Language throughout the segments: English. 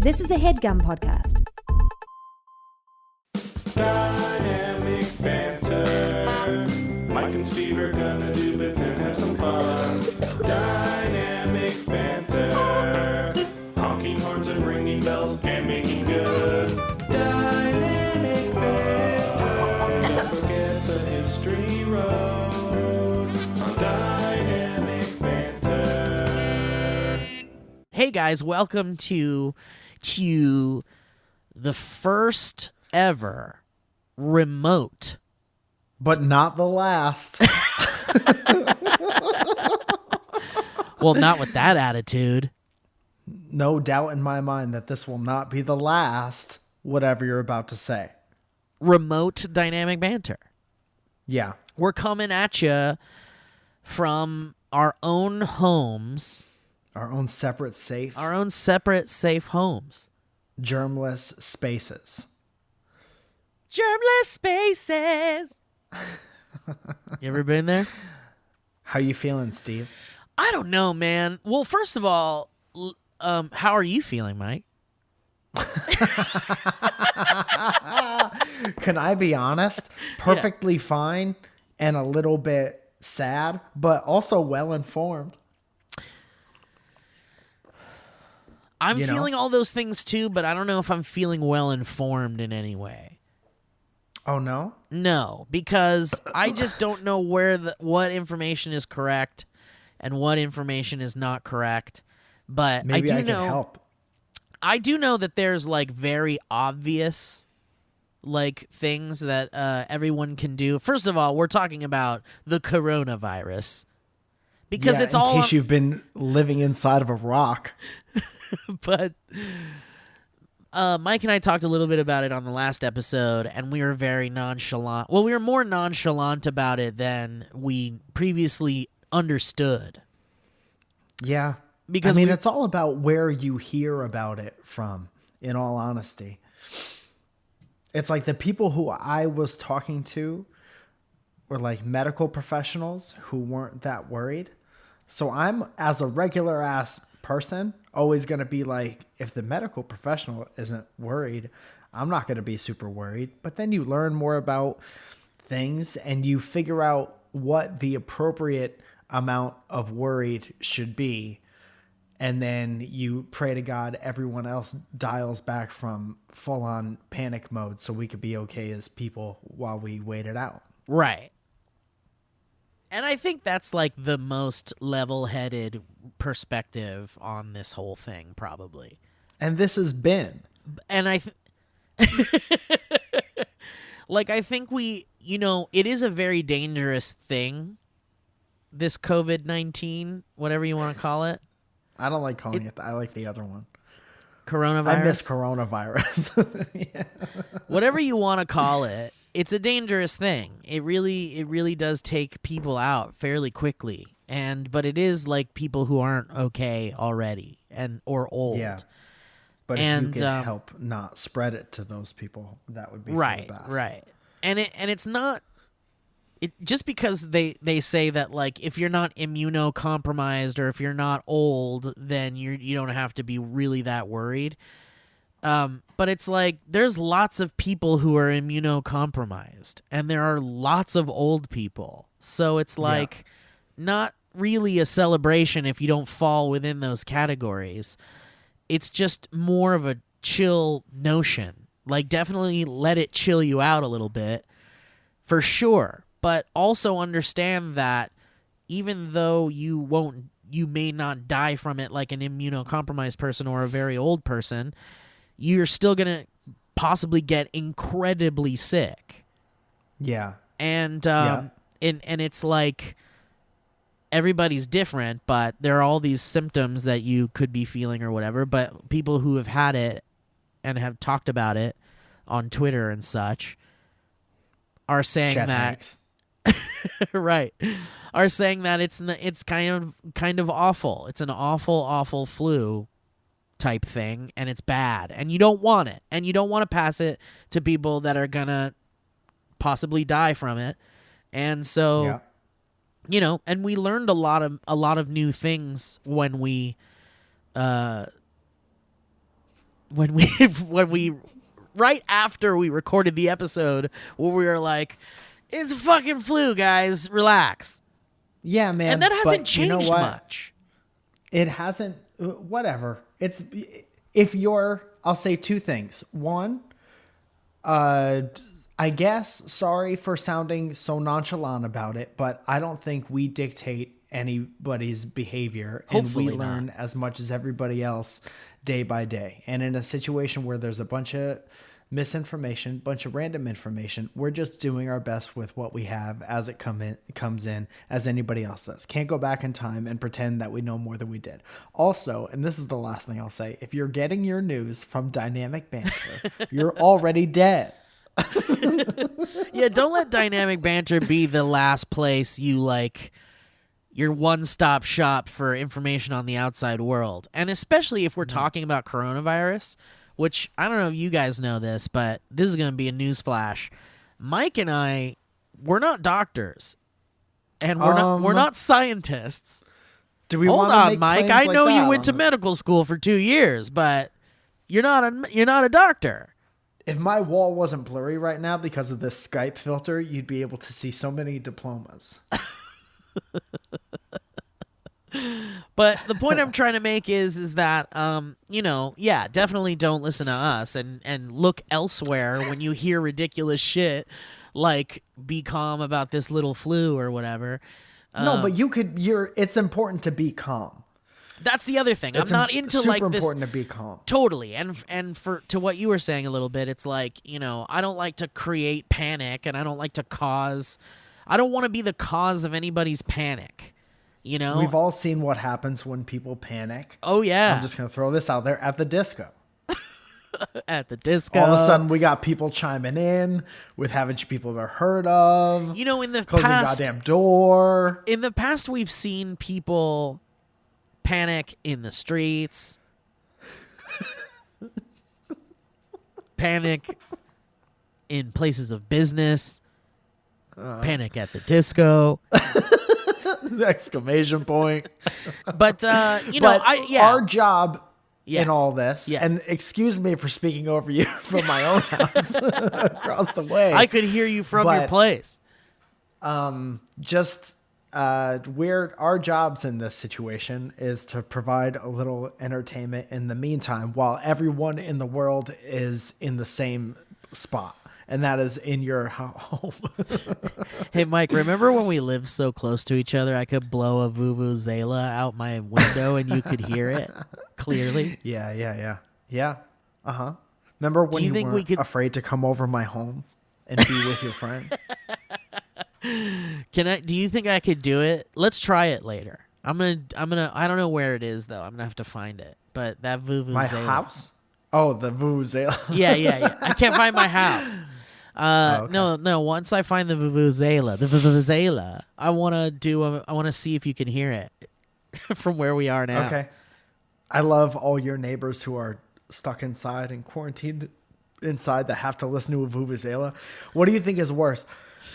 This is a HeadGum podcast. Dynamic banter. Mike and Steve are gonna do bits and have some fun. Dynamic banter. Honking horns and ringing bells and making good. Dynamic banter. Don't forget the history road on Dynamic banter. Hey guys, welcome to the first ever remote. But not the last. Well, not with that attitude. No doubt in my mind that this will not be the last, whatever you're about to say. Remote dynamic banter. Yeah. We're coming at you from our own homes, Our own separate safe, our own separate safe homes. germless spaces. Germless spaces. You ever been there? How you feeling, Steve? I don't know, man. Well, first of all, how are you feeling, Mike? Can I be honest? Perfectly fine and a little bit sad, but also well informed. I'm You know? feeling all those things too, but I don't know if I'm feeling well informed in any way. Oh no? No, because I just don't know what information is correct and what information is not correct. But Maybe I do can know help. I do know that there's like very obvious like things that everyone can do. First of all, we're talking about the coronavirus. Because Yeah, it's all in case you've been living inside of a rock. but Mike and I talked a little bit about it on the last episode, and we were very nonchalant. Well, we were more nonchalant about it than we previously understood. Yeah. Because I mean, it's all about where you hear about it from, in all honesty. It's like the people who I was talking to were like medical professionals who weren't that worried. So I'm, as a regular ass person, always going to be like, if the medical professional isn't worried, I'm not going to be super worried. But then you learn more about things and you figure out what the appropriate amount of worried should be. And then you pray to God everyone else dials back from full-on panic mode so we could be okay as people while we wait it out. Right. And I think that's like the most level-headed perspective on this whole thing, probably. And this has been. And I think we, it is a very dangerous thing, this COVID-19, whatever you want to call it. I don't like calling it that. I like the other one. Coronavirus. I miss coronavirus. Yeah. Whatever you want to call it, it's a dangerous thing. It really does take people out fairly quickly. But it is like people who aren't okay already or old. Yeah. But if you could help not spread it to those people, that would be for the best. Right. And it's not just because they say that like if you're not immunocompromised or if you're not old, then you don't have to be really that worried. But it's like there's lots of people who are immunocompromised and there are lots of old people. So it's like not really a celebration if you don't fall within those categories. It's just more of a chill notion. Like definitely let it chill you out a little bit for sure. But also understand that even though you may not die from it like an immunocompromised person or a very old person, you're still going to possibly get incredibly sick. Yeah. And it's like everybody's different, but there are all these symptoms that you could be feeling or whatever. But people who have had it and have talked about it on Twitter and such are saying Chet that Hanks. right, are saying that it's kind of awful. It's an awful flu type thing, and it's bad, and you don't want it, and you don't want to pass it to people that are gonna possibly die from it. And so, and we learned a lot of new things when we when we right after we recorded the episode where we were like, it's a fucking flu, guys, relax. Yeah, man. And that hasn't but you know changed what? much. It hasn't. Whatever. It's if you're. I'll say two things. One, I guess. Sorry for sounding so nonchalant about it, but I don't think we dictate anybody's behavior, Hopefully and we learn not. as much as everybody else day by day. And in a situation where there's a bunch of misinformation, bunch of random information, we're just doing our best with what we have as it comes in, as anybody else does. Can't go back in time and pretend that we know more than we did. Also, and this is the last thing I'll say, if you're getting your news from Dynamic Banter, you're already dead. Yeah, don't let Dynamic Banter be the last place you like your one-stop shop for information on the outside world. And especially if we're talking about coronavirus, which I don't know if you guys know this, but this is going to be a news flash. Mike and I, we're not doctors, and we're not scientists. Do we Hold wanna on, make Mike. claims I like know that you went to on the- medical school for 2 years, but you're not a doctor. If my wall wasn't blurry right now because of this Skype filter, you'd be able to see so many diplomas. But the point I'm trying to make is that yeah, definitely don't listen to us and look elsewhere when you hear ridiculous shit like be calm about this little flu or whatever. No, but it's important to be calm. That's the other thing. I'm It's not into super like this. important to be calm. Totally. And for to what you were saying a little bit, it's like, I don't like to create panic, and I don't like to I don't want to be the cause of anybody's panic. We've all seen what happens when people panic. Oh yeah. I'm just going to throw this out there at the disco. At the disco. All of a sudden, we got people chiming in with haven't you people ever heard of? In the Closing past, goddamn door. in the past, we've seen people panic in the streets, panic in places of business, panic at the disco. Exclamation point. But Our job Yeah. in all this, Yes. and excuse me for speaking over you from my own house across the way. I could hear you from your But- place. Just our jobs in this situation is to provide a little entertainment in the meantime while everyone in the world is in the same spot, and that is in your home. Hey, Mike, remember when we lived so close to each other, I could blow a vuvuzela out my window and you could hear it clearly? Yeah. Uh-huh. Remember when you you think weren't we could- afraid to come over my home and be with your friend? Do you think I could do it? Let's try it later. I don't know where it is though. I'm gonna have to find it. But that vuvuzela. My house? Oh, the vuvuzela. Yeah. I can't find my house. okay. No. Once I find the vuvuzela, I want to see if you can hear it from where we are now. Okay. I love all your neighbors who are stuck inside and quarantined inside that have to listen to a vuvuzela. What do you think is worse?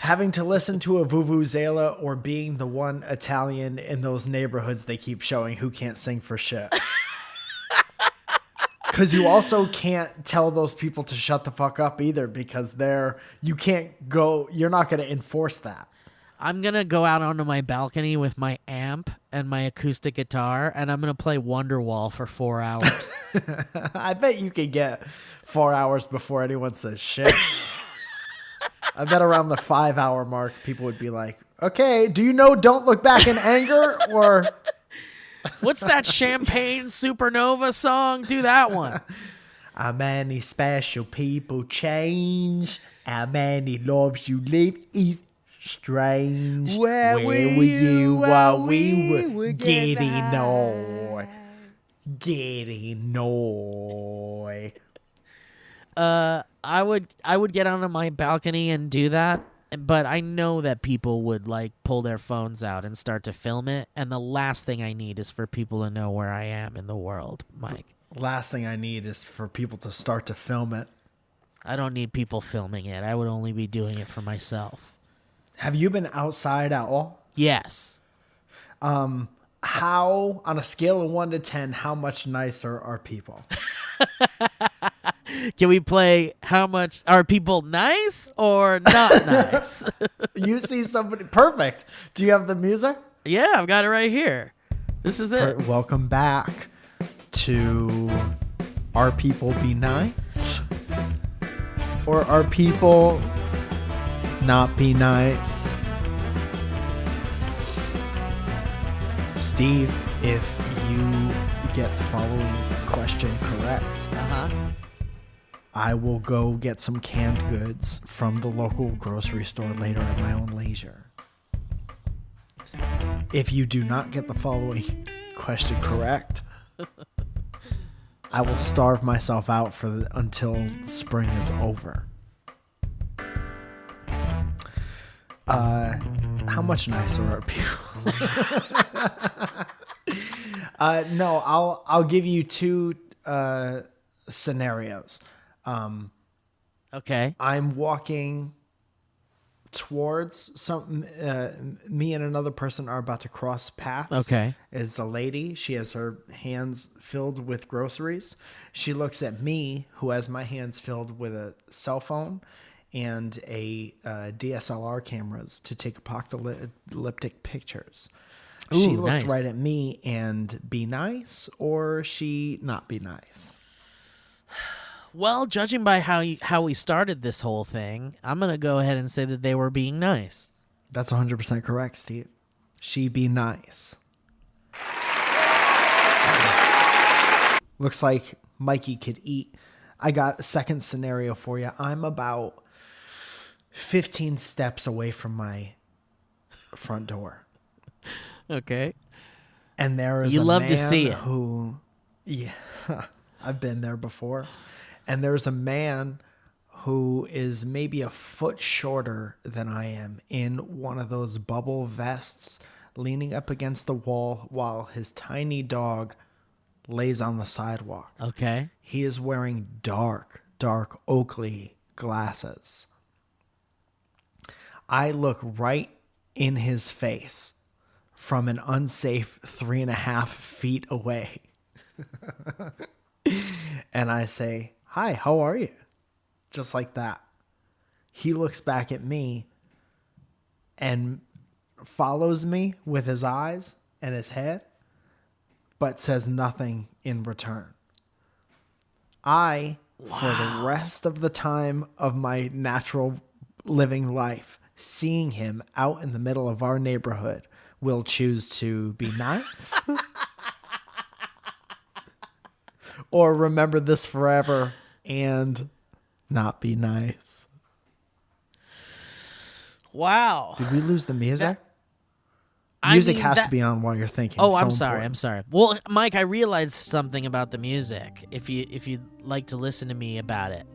Having to listen to a vuvuzela or being the one Italian in those neighborhoods they keep showing who can't sing for shit? Because you also can't tell those people to shut the fuck up either because you're not going to enforce that. I'm going to go out onto my balcony with my amp and my acoustic guitar, and I'm going to play Wonderwall for 4 hours. I bet you could get 4 hours before anyone says shit. I bet around the 5 hour mark, people would be like, okay, do you know Don't Look Back in Anger? Or What's that Champagne Supernova song? Do that one. how many special people change? How many lives you live is strange. Where were you while we were getting on? Getting on. I would get onto my balcony and do that, but I know that people would like pull their phones out and start to film it, and the last thing I need is for people to know where I am in the world, Mike. Last thing I need is for people to start to film it. I don't need people filming it. I would only be doing it for myself. Have you been outside at all? Yes. How, on a scale of 1 to 10, how much nicer are people? Can we play how much are people nice or not nice? You see somebody perfect. Do you have the music? Yeah, I've got it right here. This is it. Welcome back to Are People Be Nice? Or Are People Not Be Nice? Steve, if you get the following question correct, I will go get some canned goods from the local grocery store later at my own leisure. If you do not get the following question correct, I will starve myself out until spring is over. How much nicer are people? No, I'll give you two scenarios. Okay. I'm walking towards me and another person are about to cross paths. Okay. Is a lady. She has her hands filled with groceries. She looks at me, who has my hands filled with a cell phone and a DSLR cameras to take apocalyptic pictures. She Ooh, looks nice. right at me and be nice, or she not be nice. Well, judging by how we started this whole thing, I'm going to go ahead and say that they were being nice. That's 100% correct, Steve. She be nice. Looks like Mikey could eat. I got a second scenario for you. I'm about 15 steps away from my front door. Okay. And there is You a love man to see it. who, yeah, I've been there before. And there's a man who is maybe a foot shorter than I am in one of those bubble vests, leaning up against the wall while his tiny dog lays on the sidewalk. Okay. He is wearing dark Oakley glasses. I look right in his face from an unsafe 3.5 feet away. And I say, "Hi, how are you?" Just like that. He looks back at me and follows me with his eyes and his head, but says nothing in return. For the rest of the time of my natural living life, seeing him out in the middle of our neighborhood, will choose to be nice or remember this forever and not be nice. Wow. Did we lose the music? I Music mean, has that- to be on while you're thinking. Oh, So I'm sorry. important. I'm sorry. Well, Mike, I realized something about the music. If you'd like to listen to me about it,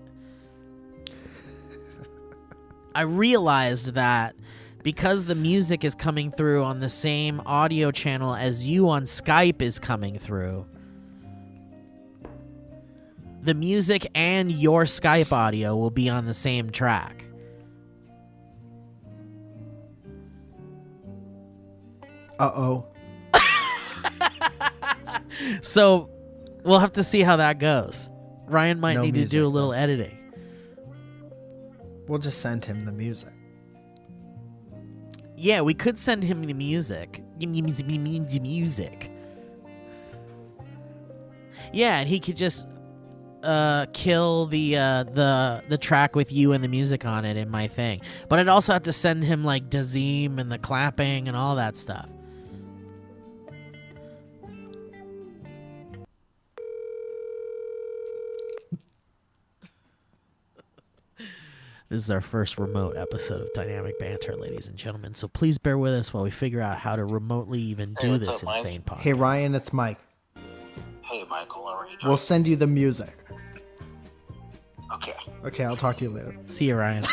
I realized that because the music is coming through on the same audio channel as you on Skype is coming through, the music and your Skype audio will be on the same track. Uh-oh. So we'll have to see how that goes. Ryan might No need music, to do a little editing. We'll just send him the music. Yeah, we could send him the music. Music. Yeah, and he could just kill the track with you and the music on it in my thing. But I'd also have to send him like Dazim and the clapping and all that stuff. This is our first remote episode of Dynamic Banter, ladies and gentlemen. So please bear with us while we figure out how to remotely even do what's this up, Mike? insane podcast. Hey, Ryan, it's Mike. Hey, Michael, how are you doing? We'll send you the music. Okay. Okay, I'll talk to you later. See you, Ryan.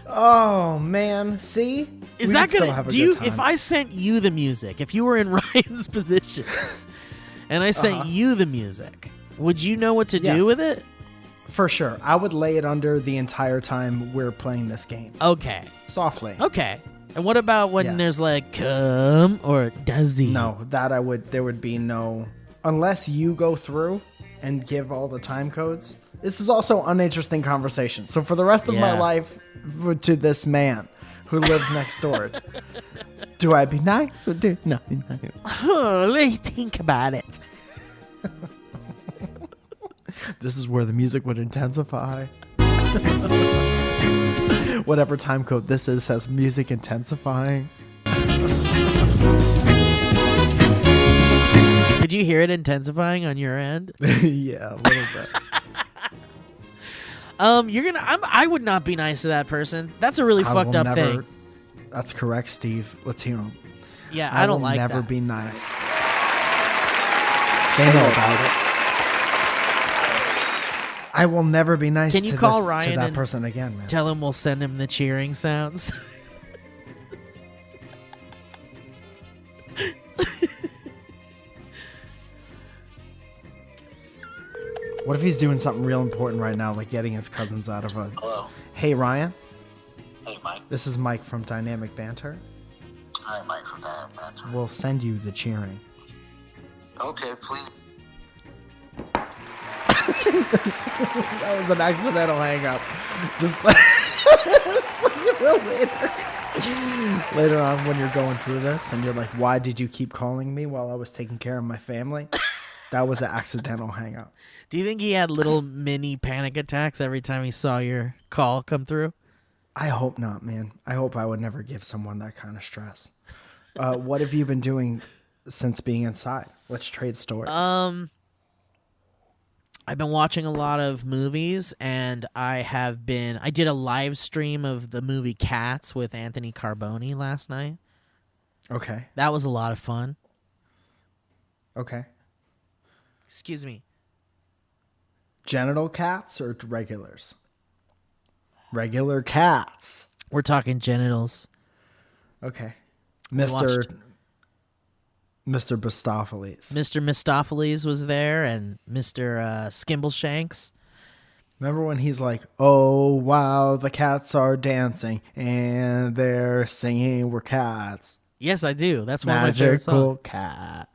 Oh, man. See? Is We that could still gonna have a do good you? time. If I sent you the music, if you were in Ryan's position, and I sent you the music, would you know what to Yeah. do with it? For sure. I would lay it under the entire time we're playing this game. Okay, Softly. okay. And what about when Yeah. there's like come or does he? No, there would be no, unless you go through and give all the time codes. This is also uninteresting conversation. So for the rest of my Yeah. life, to this man who lives next door, do I be nice or do nothing? Oh, let me think about it. This is where the music would intensify. Whatever time code this is has music intensifying. Did you hear it intensifying on your end? Yeah, a little bit. I would not be nice to that person. That's a really fucked up thing. That's correct, Steve. Let's hear him. Yeah, I don't will like never that. be nice. They know about it. I will never be nice Can you to, call to Ryan that and person again, man. Tell him we'll send him the cheering sounds. What if he's doing something real important right now, like getting his cousins out of a... Hello. Hey, Ryan. Hey, Mike. This is Mike from Dynamic Banter. Hi, Mike from Banter. We'll send you the cheering. Okay, please. That was an accidental hang up. Just later on when you're going through this and you're like, why did you keep calling me while I was taking care of my family? That was an accidental hang up. Do you think he had little mini panic attacks every time he saw your call come through? I hope not, man. I hope I would never give someone that kind of stress. What have you been doing since being inside? Let's trade stories. I've been watching a lot of movies, and I did a live stream of the movie Cats with Anthony Carboni last night. Okay. That was a lot of fun. Okay. Excuse me. Genital cats or regulars? Regular cats. We're talking genitals. Okay. watched- Mr. Bastopheles. Mr. Mistopheles was there, and Mr. Skimbleshanks. Remember when he's like, oh, wow, the cats are dancing and they're singing, we're cats. Yes, I do. That's one of my favorite Magical songs. cat.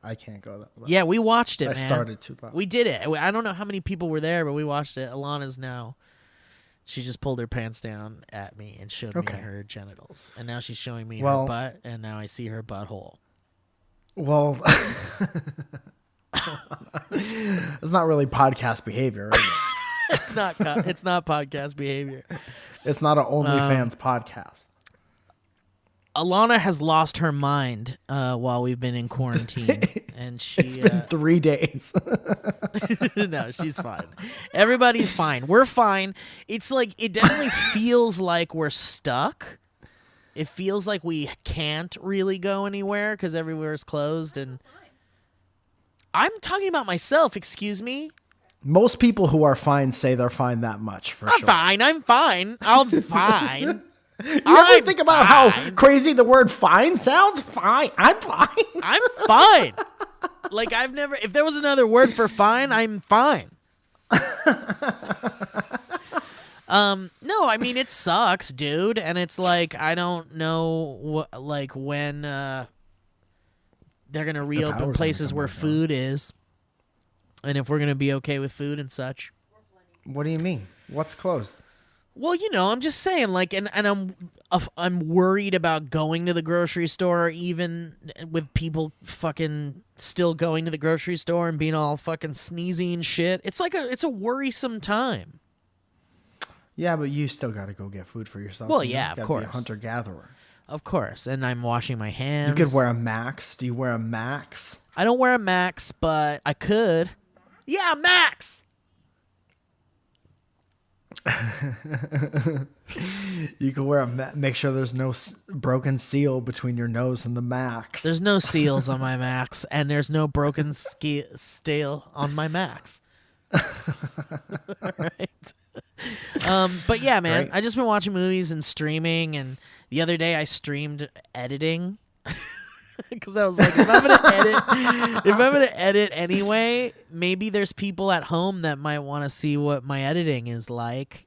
I can't go that low. Yeah, we watched it, I man. started too loud. We did it. I don't know how many people were there, but we watched it. Alana's now. She just pulled her pants down at me and showed Okay. me her genitals. And now she's showing me her Well- butt, and now I see her butthole. Well, it's not really podcast behavior, is it? It's not it's not podcast behavior. It's not an OnlyFans podcast. Alana has lost her mind while we've been in quarantine, and she It's been 3 days. no, she's fine. Everybody's fine. We're fine. It's like it definitely feels like we're stuck. It feels like we can't really go anywhere because everywhere's closed. And I'm talking about myself. Excuse me. Most people who are fine say they're fine that much, for I'm sure. fine. I'm fine. I'm fine. You ever think about how crazy the word fine sounds? Fine. I'm fine. I'm fine. Like I've never. If there was another word for fine, I'm fine. No, I mean it sucks, dude, and it's like I don't know when they're gonna reopen power's places gonna where come back food is, and if we're gonna be okay with food and such. What do you mean? What's closed? Well, I'm just saying, like, and I'm worried about going to the grocery store, even with people fucking still going to the grocery store and being all fucking sneezy and shit. It's like it's a worrisome time. Yeah, but you still got to go get food for yourself. Well, You yeah, gotta of be a course. hunter-gatherer. Of course, and I'm washing my hands. You could wear a Max. Do you wear a Max? I don't wear a Max, but I could. Yeah, Max. You could wear a make sure there's no broken seal between your nose and the Max. There's no seals on my Max, and there's no broken steel on my Max. All right. But yeah, man, Great. I just been watching movies and streaming, and the other day I streamed editing because I was like, if I'm gonna edit anyway, maybe there's people at home that might want to see what my editing is like,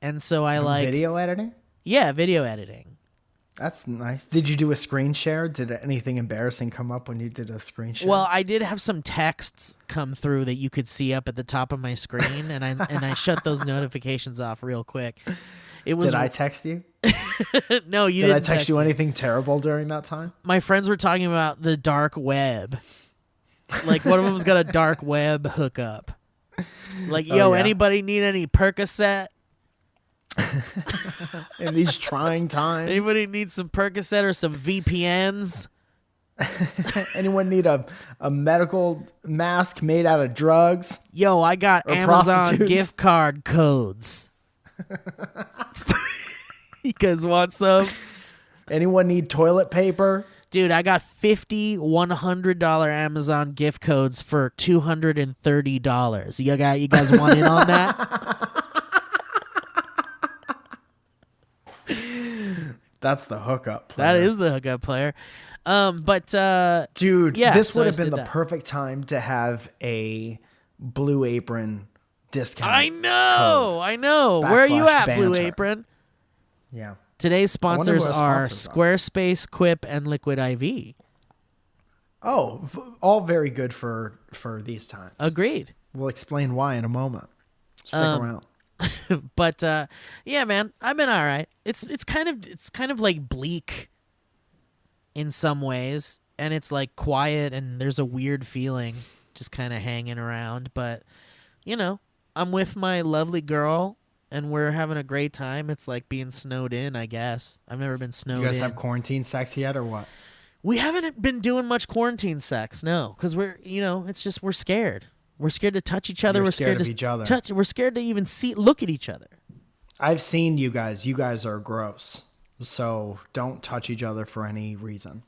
and so I like video editing. yeah, video editing. That's nice. Did you do a screen share? Did anything embarrassing come up when you did a screen share? Well, I did have some texts come through that you could see up at the top of my screen, and I shut those notifications off real quick. It was. Did I text you? No, you Did didn't. I text you anything terrible during that time? My friends were talking about the dark web. Like one of them's got a dark web hookup. Like, yo, yeah? Anybody need any Percocet? In these trying times. Anybody need some Percocet or some VPNs? Anyone need a medical mask made out of drugs? Yo, I got Or Amazon prostitutes? gift card codes. You guys want some? Anyone need toilet paper? Dude, I got 50 $100 Amazon gift codes for $230. You guys want in on that? That's the hookup player. That is the hookup player. Dude, yeah, this so would I have been did the that. perfect time to have a Blue Apron discount. I know. Where are you / at, Blue Banter. Apron? Yeah. Today's wonder who sponsors our are sponsors are. Squarespace, Quip, and Liquid IV. Oh, all very good for these times. Agreed. We'll explain why in a moment. Stick around. But yeah, man, I've been all right. It's kind of like bleak in some ways, and it's like quiet, and there's a weird feeling just kind of hanging around. But I'm with my lovely girl, and we're having a great time. It's like being snowed in, I guess. I've never been snowed in. You guys have quarantine sex yet or what? We haven't been doing much quarantine sex, no, because we're it's just we're scared. We're scared to touch each other. You're We're scared scared of to each other. touch. We're scared to even look at each other. I've seen you guys. You guys are gross. So don't touch each other for any reason.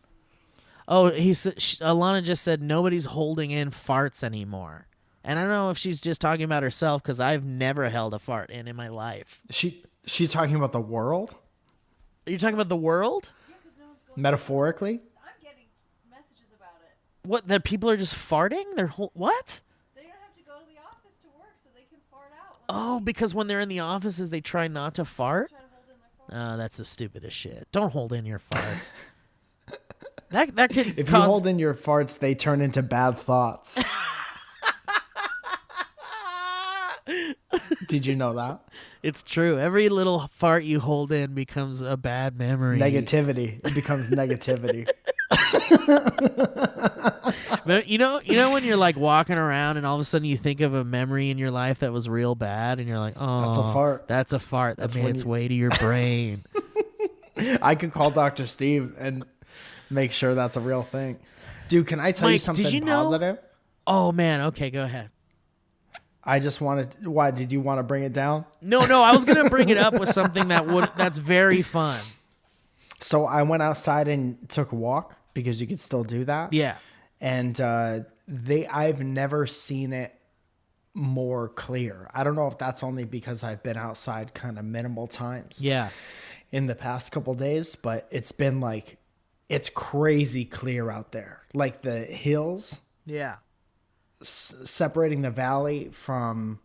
Oh, Alana just said nobody's holding in farts anymore. And I don't know if she's just talking about herself, because I've never held a fart in my life. She's talking about the world? Are you talking about the world? Metaphorically? I'm getting messages about it. What, that people are just farting? What? They don't have to go to the office to work, so they can fart out. Oh, because when they're in the offices, they try not to fart? Try to hold in their fart. Oh, that's the stupidest shit. Don't hold in your farts. that could If cause... you hold in your farts, they turn into bad thoughts. Did you know that? It's true. Every little fart you hold in becomes a bad memory. Negativity. It becomes negativity. But you know when you're like walking around and all of a sudden you think of a memory in your life that was real bad, and you're like, oh, That's a fart. That's a fart that That's made when its you- way to your brain. I could call Dr. Steve and make sure that's a real thing. Dude, can I tell you Mike, something did you know- positive? Oh man, okay, go ahead. I just wanted. Why did you want to bring it down? No, I was gonna bring it up with something that's very fun. So I went outside and took a walk because you could still do that. Yeah. And I've never seen it more clear. I don't know if that's only because I've been outside kind of minimal times. Yeah. In the past couple days, but it's been like, it's crazy clear out there. Like the hills Yeah. separating the valley from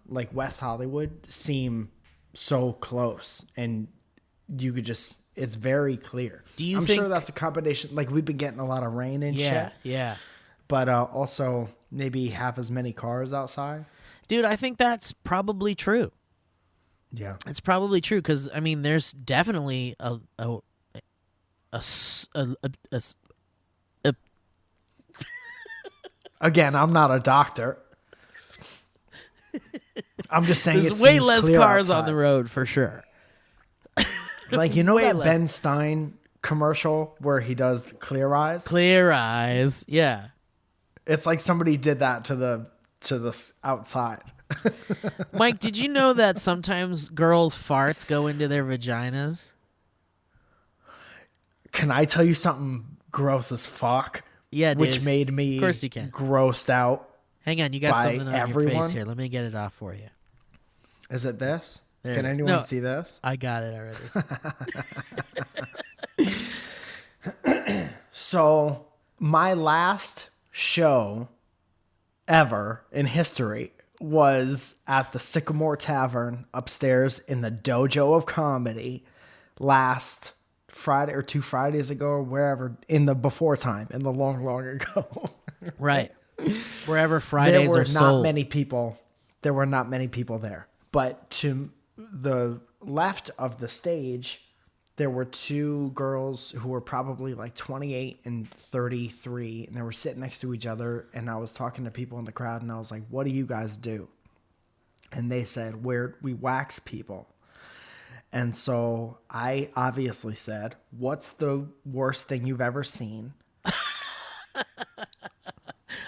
like West Hollywood seem so close, and you could just, it's very clear. I'm think- sure that's a combination, like we've been getting a lot of rain and Yeah. shit, Yeah. but also maybe half as many cars outside. Dude, I think that's probably true. Yeah. It's probably true, because I mean, there's definitely a Again, I'm not a doctor. I'm just saying there's it way seems less clear cars on outside. the road for sure. Like, you know Way that less. Ben Stein commercial where he does Clear Eyes? Clear eyes. Yeah. It's like somebody did that to the outside. Mike, did you know that sometimes girls' farts go into their vaginas? Can I tell you something gross as fuck? Yeah, dude. Which made me Of course you can. grossed out. Hang on, you got by something on your everyone? face here. Let me get it off for you. Is it this? There Can it is. anyone No. see this? I got it already. So my last show ever in history was at the Sycamore Tavern upstairs in the Dojo of Comedy last Friday or 2 Fridays ago or wherever in the before time, in the long ago. Right. Wherever There Fridays were are not sold. many people. There were not many people there. But to the left of the stage, there were two girls who were probably like 28 and 33, and they were sitting next to each other. And I was talking to people in the crowd, and I was like, "What do you guys do?" And they said, "We wax people." And so I obviously said, "What's the worst thing you've ever seen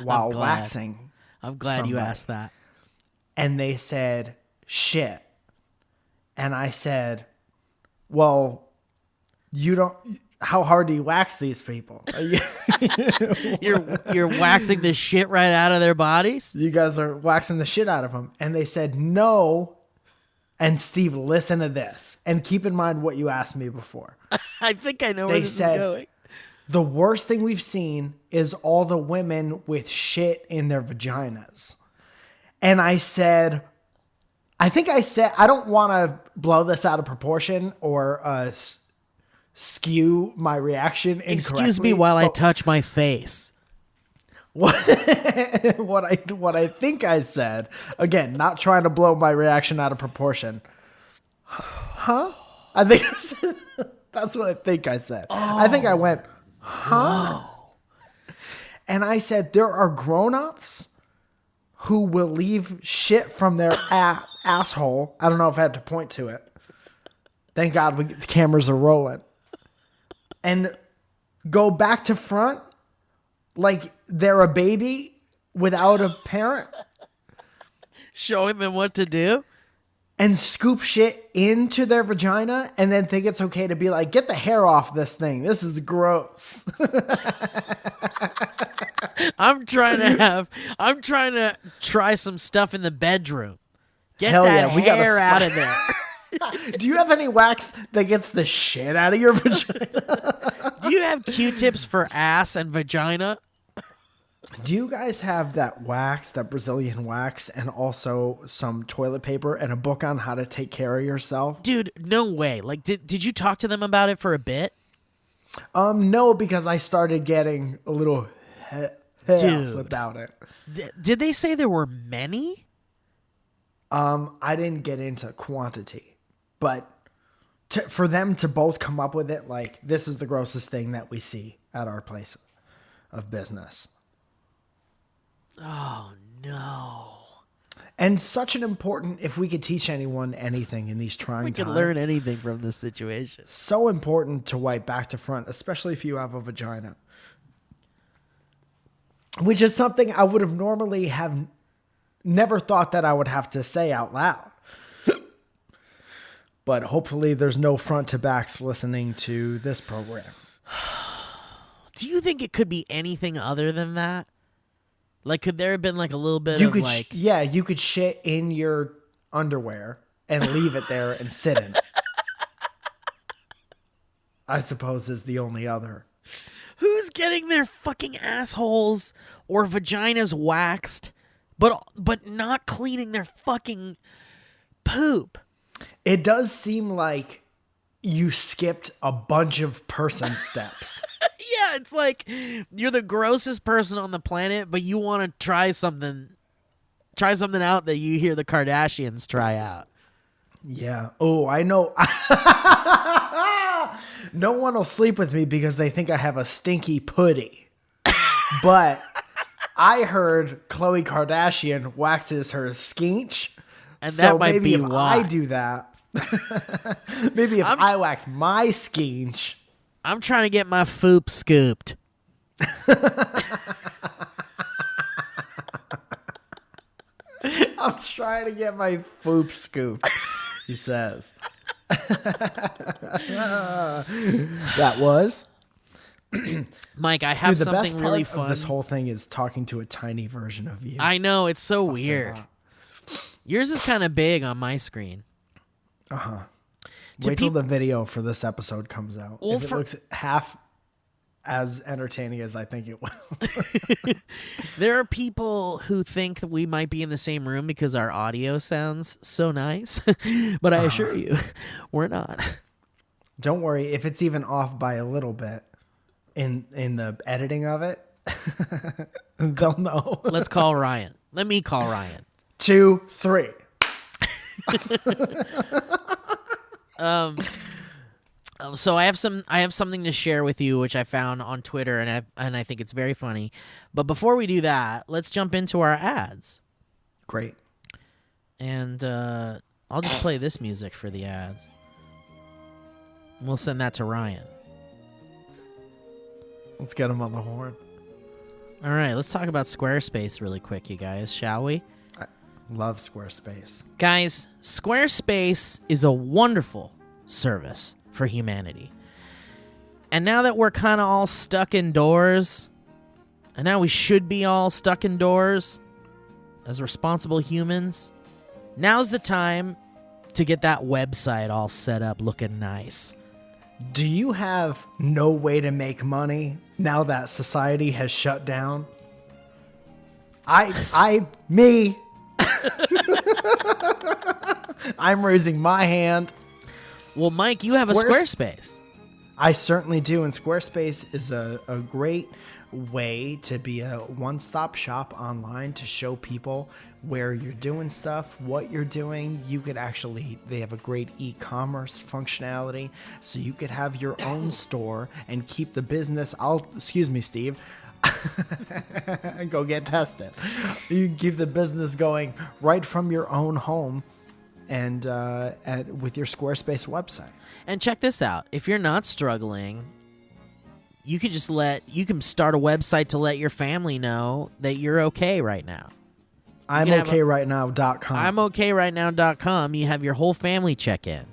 while glad. waxing?" I'm glad you somebody? asked that. And they said, "Shit." And I said, "Well, you don't. How hard do you wax these people? You're waxing the shit right out of their bodies? You guys are waxing the shit out of them." And they said, "No." And Steve, listen to this, and keep in mind what you asked me before. I think I know where They this said- is going. The worst thing we've seen is all the women with shit in their vaginas. And I said, I don't want to blow this out of proportion or skew my reaction incorrectly. Excuse me while I but touch my face. what I think I said, again, not trying to blow my reaction out of proportion. Huh? I think I said, that's what I think I said. I think I went, huh? Whoa. And I said, there are grown-ups who will leave shit from their asshole. I don't know if I had to point to it. Thank God the cameras are rolling. And go back to front like they're a baby without a parent Showing them what to do? and scoop shit into their vagina and then think it's okay to be like, get the hair off this thing. This is gross. I'm trying to try some stuff in the bedroom. Get Hell that yeah, we got a hair spot. out of there. Do you have any wax that gets the shit out of your vagina? Do you have Q-tips for ass and vagina? Do you guys have that wax, that Brazilian wax, and also some toilet paper and a book on how to take care of yourself? Dude, no way. Like, did you talk to them about it for a bit? No, because I started getting a little Dude. about it. Did they say there were many? I didn't get into quantity, but for them to both come up with it, like, this is the grossest thing that we see at our place of business. Oh, no. And such an important, if we could teach anyone anything in these trying We times. could learn anything from this situation. So important to wipe back to front, especially if you have a vagina. Which is something I would have normally have never thought that I would have to say out loud. But hopefully there's no front to backs listening to this program. Do you think it could be anything other than that? Like, could there have been like a little bit You of could, like... you could shit in your underwear and leave it there and sit in it. I suppose is the only other. Who's getting their fucking assholes or vaginas waxed, but not cleaning their fucking poop? It does seem like you skipped a bunch of person steps. Yeah, it's like you're the grossest person on the planet, but you want to try something out that you hear the Kardashians try out. Yeah. Oh, I know. No one will sleep with me because they think I have a stinky putty. But I heard Khloe Kardashian waxes her skeench. And that might maybe be if why. I do that, maybe if I wax my skeench. I'm trying to get my foop scooped. I'm trying to get my foop scooped, he says. That was. Mike, I have Dude, the best something part really of fun. this whole thing is talking to a tiny version of you. I know, it's so I'll say weird. that. Yours is kind of big on my screen. Wait till the video for this episode comes out. Well, if it looks half as entertaining as I think it will. There are people who think that we might be in the same room because our audio sounds so nice, but I assure you, we're not. Don't worry if it's even off by a little bit in the editing of it. They'll know. Let's call Ryan. Let me call Ryan. 2, 3. So I have something to share with you, which I found on Twitter, and I think it's very funny. But before we do that, let's jump into our ads. Great. And I'll just play this music for the ads. We'll send that to Ryan. Let's get him on the horn. All right, let's talk about Squarespace really quick, you guys, shall we? I love Squarespace. Guys, Squarespace is a wonderful service for humanity. And now that we're kind of all stuck indoors, and now we should be all stuck indoors as responsible humans, now's the time to get that website all set up looking nice. Do you have no way to make money now that society has shut down? Me. I'm raising my hand. Well, Mike, you have a Squarespace. I certainly do, and Squarespace is a great way to be a one-stop shop online to show people where you're doing stuff, what you're doing. They have a great e-commerce functionality, so you could have your own store and keep the business. Excuse me, Steve. Go get tested. You can keep the business going right from your own home and with your Squarespace website. And check this out. If you're not struggling, you can start a website to let your family know that you're okay right now. I'm okayrightnow.com. I'm okayrightnow.com. You have your whole family check in.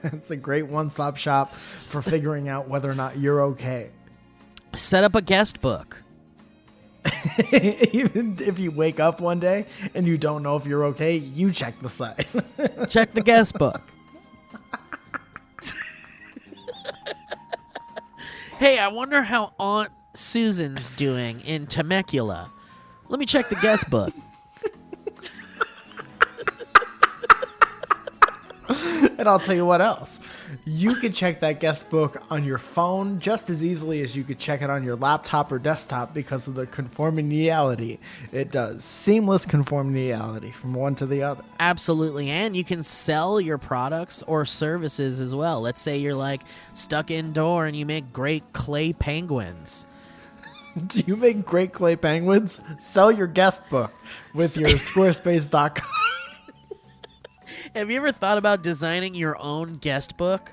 It's a great one-stop shop for figuring out whether or not you're okay. Set up a guest book. Even if you wake up one day and you don't know if you're okay, you check the site. Check the guest book. Hey, I wonder how Aunt Susan's doing in Temecula. Let me check the guest book. And I'll tell you what else. You could check that guest book on your phone just as easily as you could check it on your laptop or desktop because of the conformality it does. Seamless conformality from one to the other. Absolutely. And you can sell your products or services as well. Let's say you're like stuck indoor and you make great clay penguins. Do you make great clay penguins? Sell your guest book with your Squarespace.com. Have you ever thought about designing your own guest book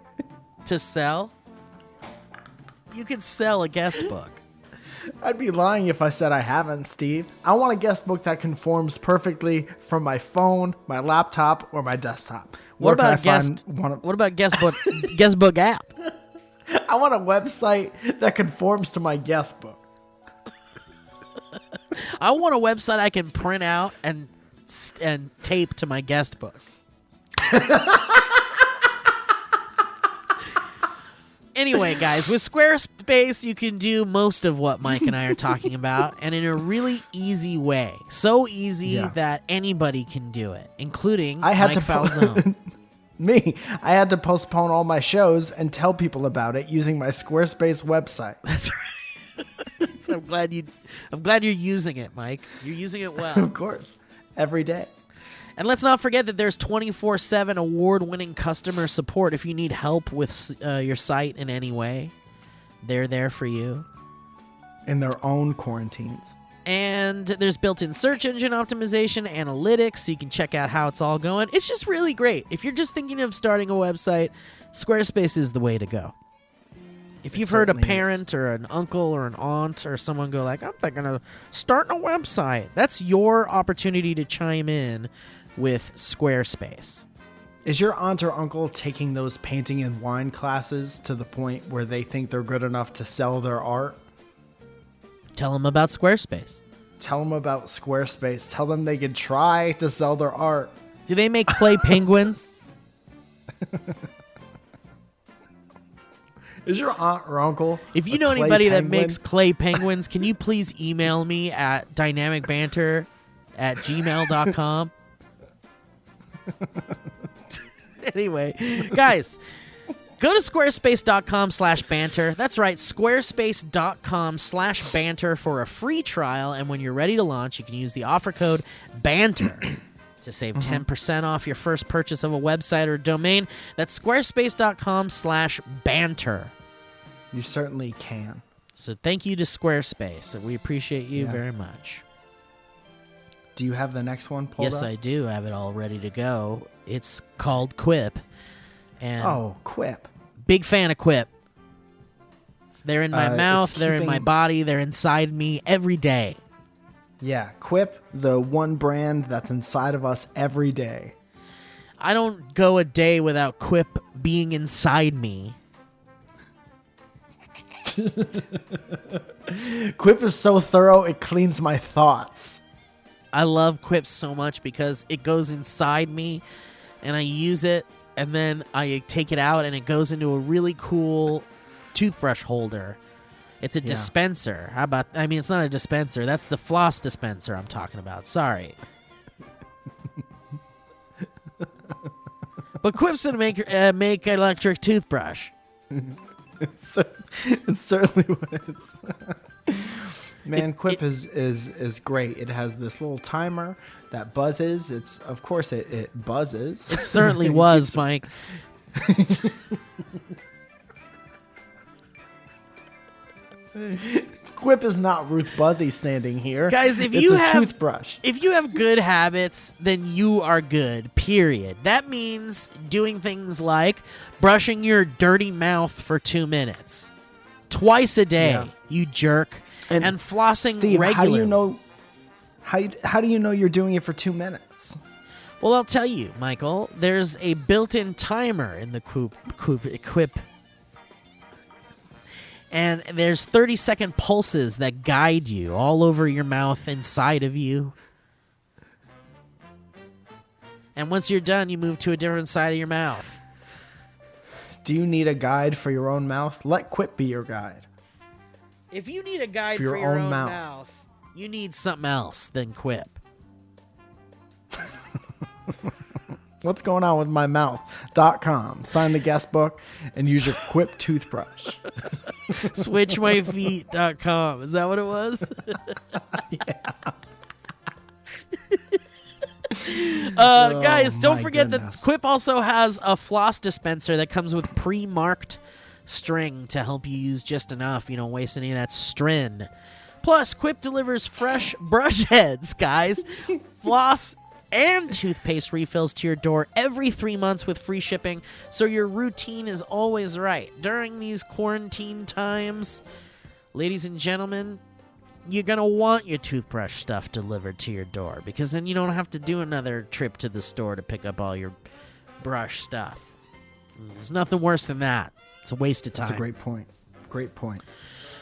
to sell? You could sell a guest book. I'd be lying if I said I haven't, Steve. I want a guest book that conforms perfectly from my phone, my laptop, or my desktop. What about guest book app? I want a website that conforms to my guest book. I want a website I can print out and tape to my guest book. Anyway, guys, with Squarespace, you can do most of what Mike and I are talking about, and in a really easy way. So easy that anybody can do it, including Mike Falzone. Me. I had to postpone all my shows and tell people about it using my Squarespace website. That's right. So I'm glad you're using it, Mike. You're using it well. Of course. Every day. And let's not forget that there's 24/7 award-winning customer support if you need help with your site in any way. They're there for you. In their own quarantines. And there's built-in search engine optimization, analytics, so you can check out how it's all going. It's just really great. If you're just thinking of starting a website, Squarespace is the way to go. If you've heard a parent or an uncle or an aunt or someone go like, I'm thinking of starting a website, that's your opportunity to chime in with Squarespace. Is your aunt or uncle taking those painting and wine classes to the point where they think they're good enough to sell their art? Tell them about Squarespace. Tell them about Squarespace. Tell them they can try to sell their art. Do they make clay penguins? Is your aunt or uncle If you know anybody that makes clay penguins, can you please email me at dynamicbanter@gmail.com? Anyway, guys, Go to squarespace.com/banter. That's right, squarespace.com/banter for a free trial. And when you're ready to launch, you can use the offer code BANTER to save 10% off your first purchase of a website or domain. That's squarespace.com/banter. You certainly can. So thank you to Squarespace. We appreciate you Yeah. very much. Do you have the next one pulled Yes, up? I do. I have it all ready to go. It's called Quip. And Oh, Quip. big fan of Quip. They're in my mouth, it's they're in my keeping- body, they're inside me every day. Yeah, Quip, the one brand that's inside of us every day. I don't go a day without Quip being inside me. Quip is so thorough, it cleans my thoughts. I love Quip so much because it goes inside me and I use it and then I take it out and it goes into a really cool toothbrush holder. It's a Yeah. dispenser. It's not a dispenser. That's the floss dispenser I'm talking about. Sorry. But Quip's going to make electric toothbrush. It's certainly what it's. Man, Quip is great. It has this little timer that buzzes. Of course it buzzes. It certainly was, Mike. Quip is not Ruth Buzzy standing here. Guys, if It's you a have toothbrush. If you have good habits, then you are good. Period. That means doing things like brushing your dirty mouth for 2 minutes. Twice a day, Yeah. you jerk. And flossing Steve, regularly. how do you know you're doing it for 2 minutes? Well, I'll tell you, Michael. There's a built-in timer in the Quip. And there's 30-second pulses that guide you all over your mouth, inside of you. And once you're done, you move to a different side of your mouth. Do you need a guide for your own mouth? Let Quip be your guide. If you need a guide For your for your own own mouth. mouth, you need something else than Quip. What's going on with my mouth.com. Sign the guest book and use your Quip toothbrush. Switchmyfeet.com. Is that what it was? Guys, don't my forget goodness. that Quip also has a floss dispenser that comes with pre-marked string to help you use just enough. You don't waste any of that string. Plus, Quip delivers fresh brush heads, guys. Floss and toothpaste refills to your door every 3 months with free shipping, so your routine is always right. During these quarantine times, ladies and gentlemen, you're going to want your toothbrush stuff delivered to your door because then you don't have to do another trip to the store to pick up all your brush stuff. There's nothing worse than that. It's a waste of time. That's a great point. Great point.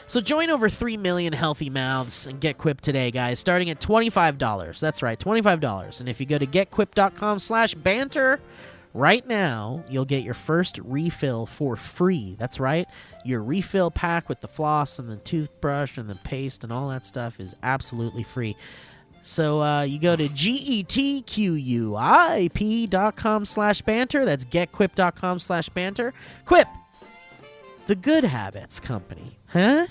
So join over 3 million healthy mouths and get Quip today, guys, starting at $25. That's right, $25. And if you go to getquip.com/banter right now, you'll get your first refill for free. That's right. Your refill pack with the floss and the toothbrush and the paste and all that stuff is absolutely free. So you go to getquip.com/banter. That's getquip.com/banter. Quip, the good habits company. Huh?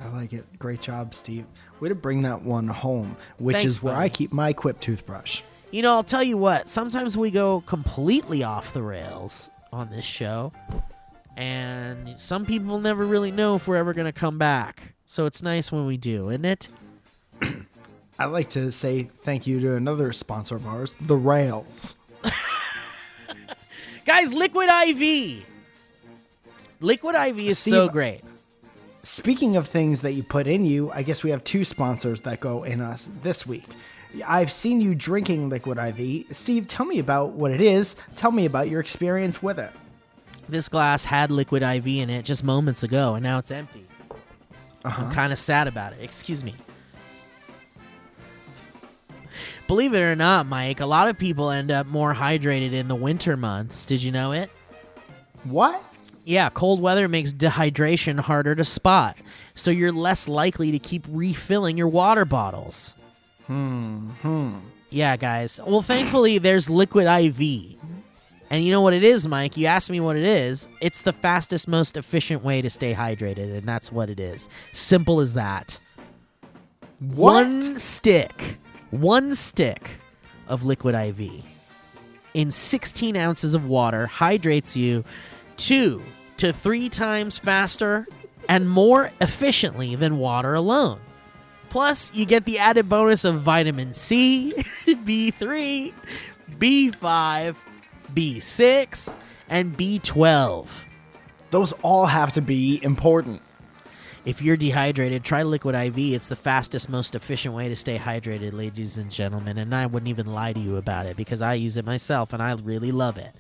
I like it. Great job, Steve. Way to bring that one home, which Thanks, is where buddy. I keep my Quip toothbrush. You know, I'll tell you what. Sometimes we go completely off the rails on this show. And some people never really know if we're ever going to come back. So it's nice when we do, isn't it? I'd like to say thank you to another sponsor of ours, The Rails. Guys, Liquid IV. Liquid IV is so Steve, great. Speaking of things that you put in you, I guess we have two sponsors that go in us this week. I've seen you drinking Liquid IV. Steve, tell me about what it is. Tell me about your experience with it. This glass had Liquid IV in it just moments ago, and now it's empty. I'm kind of sad about it. Excuse me. Believe it or not, Mike, a lot of people end up more hydrated in the winter months. Did you know it? What? Yeah, cold weather makes dehydration harder to spot, so you're less likely to keep refilling your water bottles. Yeah, guys. Well, thankfully, there's Liquid IV. And you know what it is, Mike? You asked me what it is. It's the fastest, most efficient way to stay hydrated, and that's what it is. Simple as that. One stick of liquid IV in 16 ounces of water hydrates you 2 to 3 times faster and more efficiently than water alone. Plus, you get the added bonus of vitamin C, B3, B5, B6, and B12. Those all have to be important. If you're dehydrated, try Liquid IV. It's the fastest, most efficient way to stay hydrated, ladies and gentlemen. And I wouldn't even lie to you about it because I use it myself and I really love it.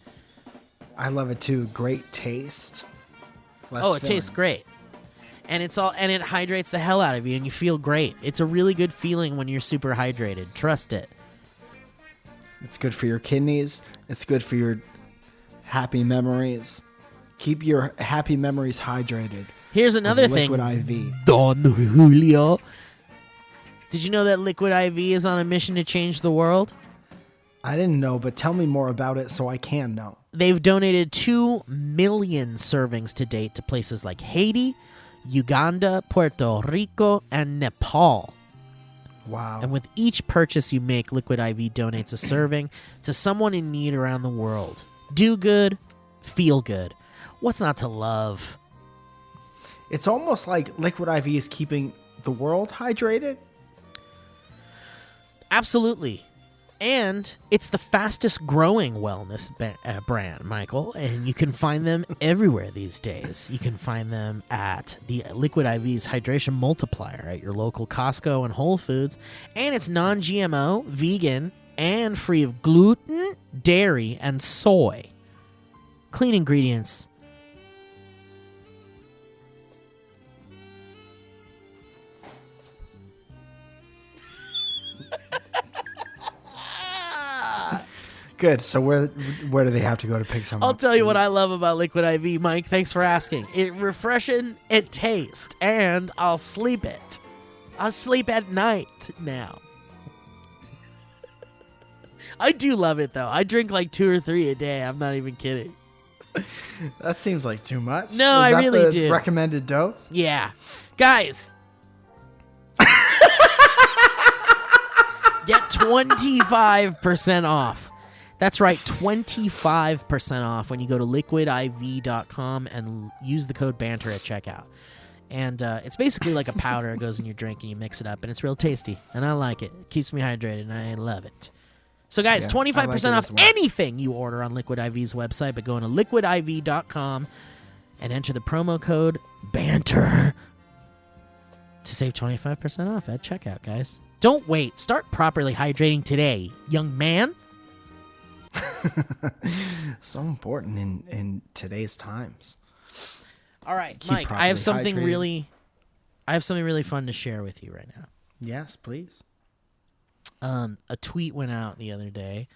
I love it too. Great taste. It tastes great. And it hydrates the hell out of you and you feel great. It's a really good feeling when you're super hydrated. Trust it. It's good for your kidneys. It's good for your happy memories. Keep your happy memories hydrated. Here's another thing. Liquid IV. Don Julio. Did you know that Liquid IV is on a mission to change the world? I didn't know, but tell me more about it so I can know. They've donated 2 million servings to date to places like Haiti, Uganda, Puerto Rico, and Nepal. Wow. And with each purchase you make, Liquid IV donates a serving to someone in need around the world. Do good, feel good. What's not to love? It's almost like Liquid IV is keeping the world hydrated. Absolutely. And it's the fastest growing wellness brand, Michael. And you can find them everywhere these days. You can find them at the Liquid IV's Hydration Multiplier at your local Costco and Whole Foods. And it's non-GMO, vegan, and free of gluten, dairy, and soy. Clean ingredients. Good. So where do they have to go to pick some up? I'll tell you what I love about Liquid IV, Mike. Thanks for asking. It refreshing, it tastes, and I'll sleep it. I'll sleep at night now. I do love it, though. I drink like 2 or 3 a day. I'm not even kidding. That seems like too much. No, Is I that really the do. Recommended dose? Yeah. Guys. Get 25% off. That's right, 25% off when you go to liquidiv.com and use the code BANTER at checkout. And it's basically like a powder. It goes in your drink and you mix it up, and it's real tasty. And I like it. It keeps me hydrated, and I love it. So, guys, Yeah, 25% I like it off as well. anything you order on Liquid IV's website by going to liquidiv.com and enter the promo code BANTER to save 25% off at checkout, guys. Don't wait. Start properly hydrating today, young man. So important in today's times. All right, Keep Mike, I have properly something hydrated. really fun to share with you right now. Yes, please. A tweet went out the other day.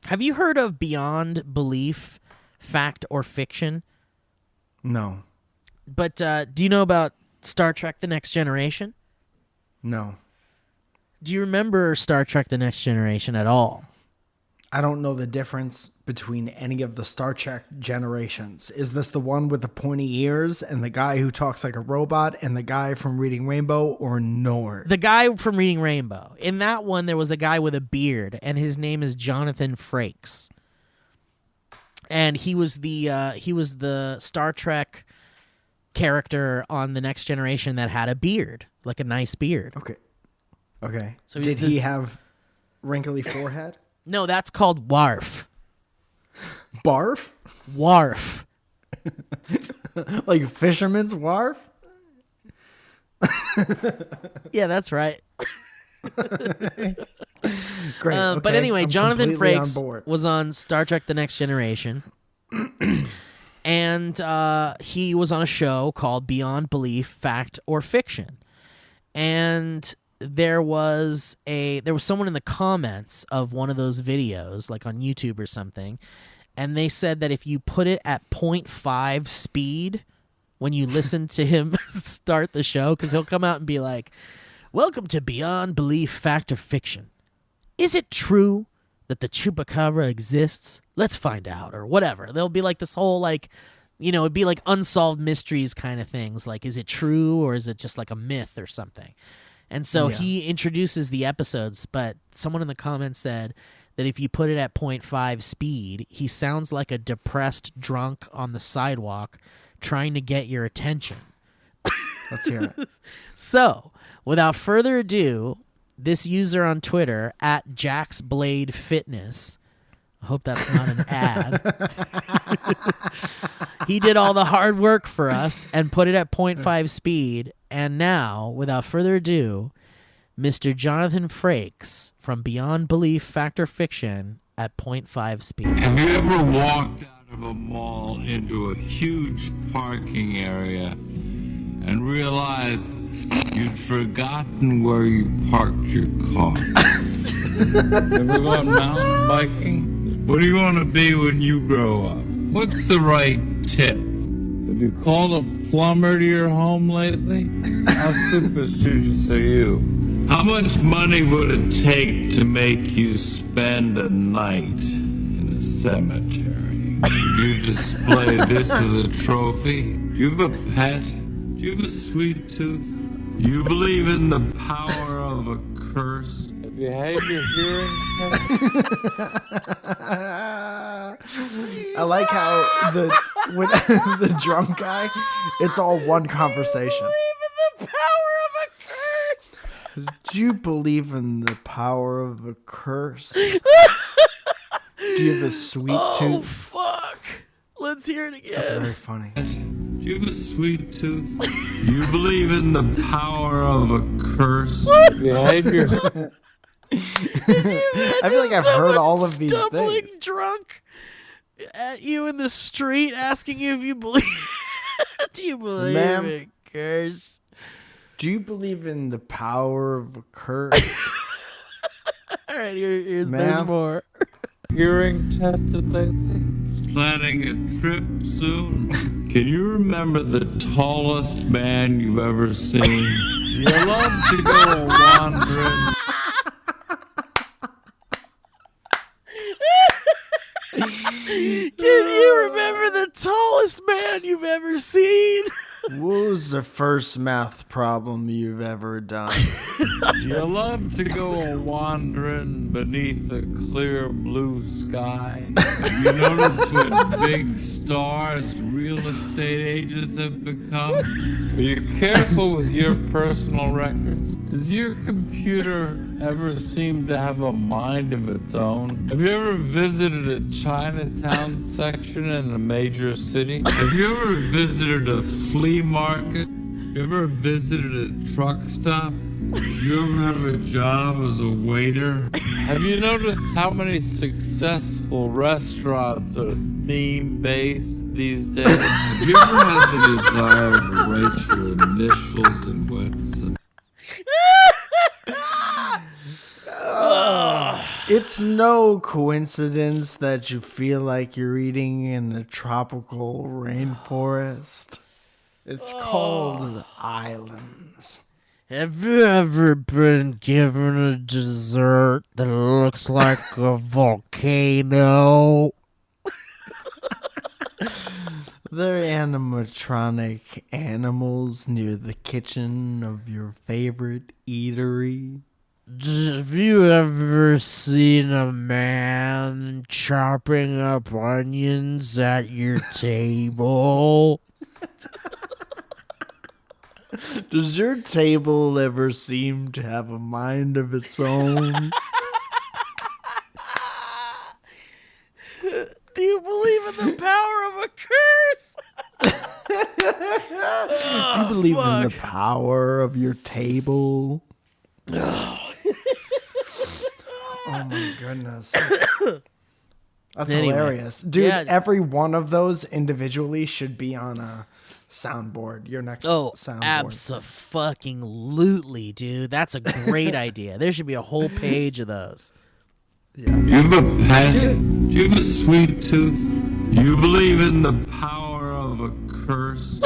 Have you heard of Beyond Belief, Fact or Fiction? No. But do you know about Star Trek The Next Generation? No. Do you remember Star Trek The Next Generation at all? I don't know the difference between any of the Star Trek generations. Is this the one with the pointy ears and the guy who talks like a robot and the guy from Reading Rainbow, or no? The guy from Reading Rainbow. In that one, there was a guy with a beard, and his name is Jonathan Frakes. And he was the Star Trek character on The Next Generation that had a beard, like a nice beard. Okay. So he's Did he have wrinkly forehead? No, that's called Warf. Barf? Warf. Like fisherman's wharf? Yeah, that's right. Great. But okay. anyway, I'm Jonathan completely on Frakes board. was on Star Trek The Next Generation. And he was on a show called Beyond Belief, Fact or Fiction. And there was someone in the comments of one of those videos, like on YouTube or something, and they said that if you put it at 0.5 speed when you listen to him start the show, because he'll come out and be like, "Welcome to Beyond Belief, Fact or Fiction. Is it true that the chupacabra exists? Let's find out, or whatever. There'll be like this whole like, it'd be like unsolved mysteries kind of things. Like, is it true or is it just like a myth or something? And so he introduces the episodes, but someone in the comments said that if you put it at 0.5 speed, he sounds like a depressed drunk on the sidewalk trying to get your attention. Let's hear it. So, without further ado, this user on Twitter at JaxBladeFitness, I hope that's not an ad. He did all the hard work for us and put it at 0.5 speed. And now, without further ado, Mr. Jonathan Frakes from Beyond Belief Factor Fiction at 0.5 speed. Have you ever walked out of a mall into a huge parking area and realized you'd forgotten where you parked your car? Ever gone mountain biking? What do you want to be when you grow up? What's the right tip? Have you called a plumber to your home lately? How superstitious are you? How much money would it take to make you spend a night in a cemetery? You display this as a trophy? Do you have a pet? Do you have a sweet tooth? Do you believe in the power of a curse? Have you had your hearing I like how with the drunk guy, it's all one conversation. Do you believe in the power of a curse? Do you have a sweet tooth? Fuck. Let's hear it again. That's very funny. Do you have a sweet tooth? Do you believe in the power of a curse? Behavior. I feel like I've heard all of these stumbling things. drunk at you in the street asking you if you believe. Do you believe Ma'am? in curse? Do you believe in the power of a curse? All right, there's Ma'am? more. Hearing tested lately? Planning a trip soon? Can you remember the tallest man you've ever seen? You love to go wandering. Can you remember the tallest man you've ever seen? What was the first math problem you've ever done? You love to go wandering beneath a clear blue sky. You notice what big stars real estate agents have become? Are you careful with your personal records? Does your computer ever seem to have a mind of its own? Have you ever visited a Chinatown section in a major city? Have you ever visited a flea market? You ever visited a truck stop? You ever have a job as a waiter? Have you noticed how many successful restaurants are theme-based these days? Have you ever had the desire to write your initials in wet? It's no coincidence that you feel like you're eating in a tropical rainforest. It's called islands. Have you ever been given a dessert that looks like a volcano? They're animatronic animals near the kitchen of your favorite eatery. Have you ever seen a man chopping up onions at your table? Does your table ever seem to have a mind of its own? Do you believe in the power of a curse? Do you believe in the power of your table? Oh my goodness. That's Anyway. hilarious. Dude, Yeah. every one of those individually should be on a soundboard. Your next soundboard. Abso-fucking-lutely, dude. That's a great idea. There should be a whole page of those. Do you have a pet? Do you have a sweet tooth? Do you believe in the power of a curse?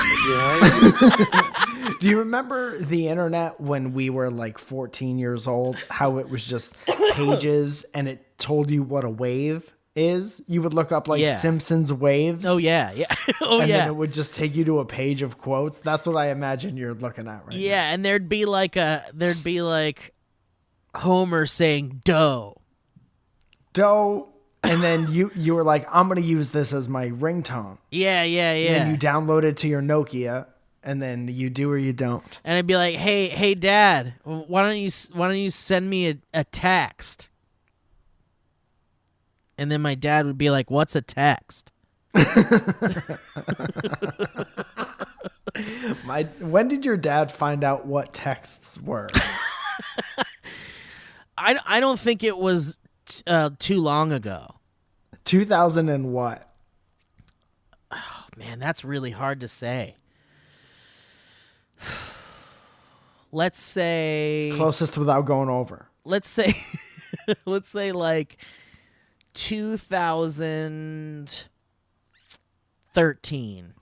Do you remember the internet when we were like 14 years old? How it was just pages and it told you what a wave is, you would look up like Yeah. Simpsons waves. Oh yeah, yeah. Oh and yeah. then it would just take you to a page of quotes. That's what I imagine you're looking at right now. Yeah, and there'd be like Homer saying dough. Dough. And then you were like, I'm going to use this as my ringtone. Yeah, yeah, And yeah. then you download it to your Nokia, and then you do or you don't. And I'd be like, hey, Dad, why don't you send me a text? And then my dad would be like, what's a text? When did your dad find out what texts were? I don't think it was too long ago. 2000 and what? Man, that's really hard to say. Let's say Closest without going over. let's say like 2013.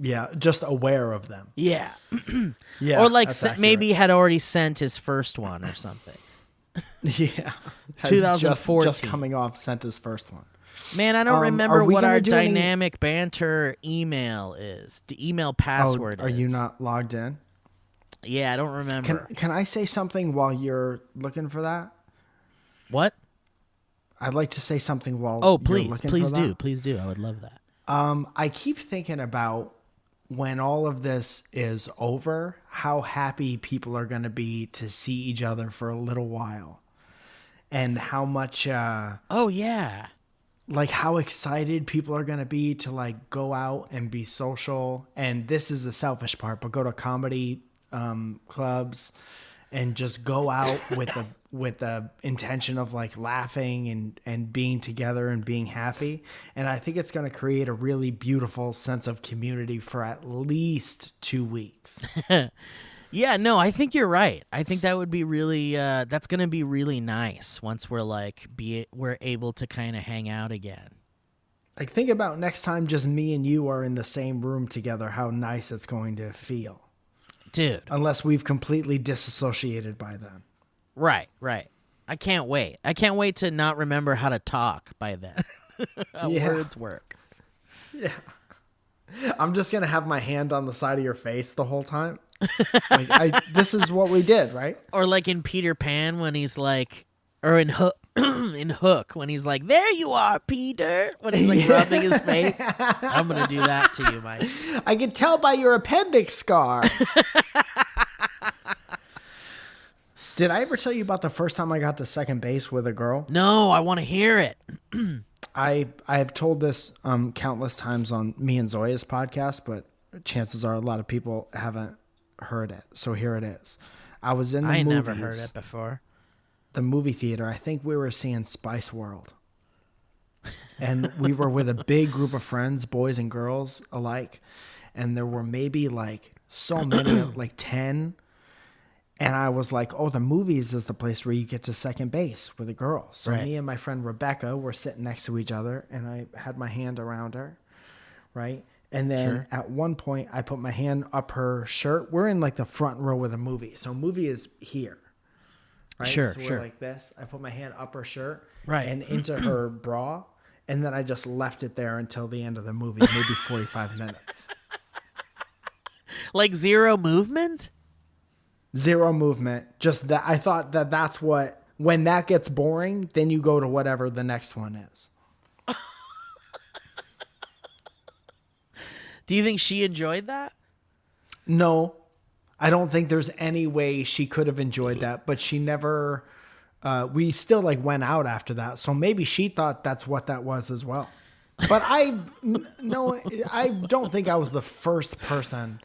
Yeah, just aware of them. Yeah. Yeah, Or like that's accurate. maybe had already sent his first one or something. Yeah. Has 2014. Just coming off sent his first one. Man, I don't Are remember we what gonna our do any- dynamic banter email is. The email password Are is. you not logged in? Yeah, I don't remember. Can I say something while you're looking for that? What? I'd like to say something while Oh, you're please. looking Please for do. that. Please do. I would love that. I keep thinking about when all of this is over, how happy people are going to be to see each other for a little while. And how much, Oh, yeah. like how excited people are going to be to like go out and be social. And this is the selfish part, but go to comedy clubs and just go out with the intention of like laughing and being together and being happy. And I think it's going to create a really beautiful sense of community for at least 2 weeks. Yeah, no, I think you're right. I think that would be really that's going to be really nice once we're able to kind of hang out again. Like think about next time just me and you are in the same room together, how nice it's going to feel. Dude. Unless we've completely disassociated by then. Right. I can't wait. I can't wait to not remember how to talk by then. How Yeah. words work. Yeah. I'm just going to have my hand on the side of your face the whole time. Like this is what we did, right? Or like in Peter Pan when he's like, or in Hook, in Hook when he's like, "There you are, Peter," when he's like rubbing his face. I'm gonna do that to you, Mike. I can tell by your appendix scar. Did I ever tell you about the first time I got to second base with a girl? No, I want to hear it. I have told this countless times on me and Zoya's podcast, but chances are a lot of people haven't heard it. So here it is. I was in the I movies, never heard it before. the movie theater. I think we were seeing Spice World. And we were with a big group of friends, boys and girls alike. And there were maybe like so many, like 10. And I was like, oh, the movies is the place where you get to second base with a girl. So Right. me and my friend Rebecca were sitting next to each other, and I had my hand around her, right? And then at one point, I put my hand up her shirt. We're in like the front row of the movie. So movie is here, right? Sure, so sure. we're like this. I put my hand up her shirt Right. and into her bra. And then I just left it there until the end of the movie, maybe 45 minutes. Like zero movement? Zero movement. Just that. I thought that that's what, when that gets boring, then you go to whatever the next one is. Do you think she enjoyed that? No, I don't think there's any way she could have enjoyed that, but she never, we still like went out after that. So maybe she thought that's what that was as well. But no, I don't think I was the first person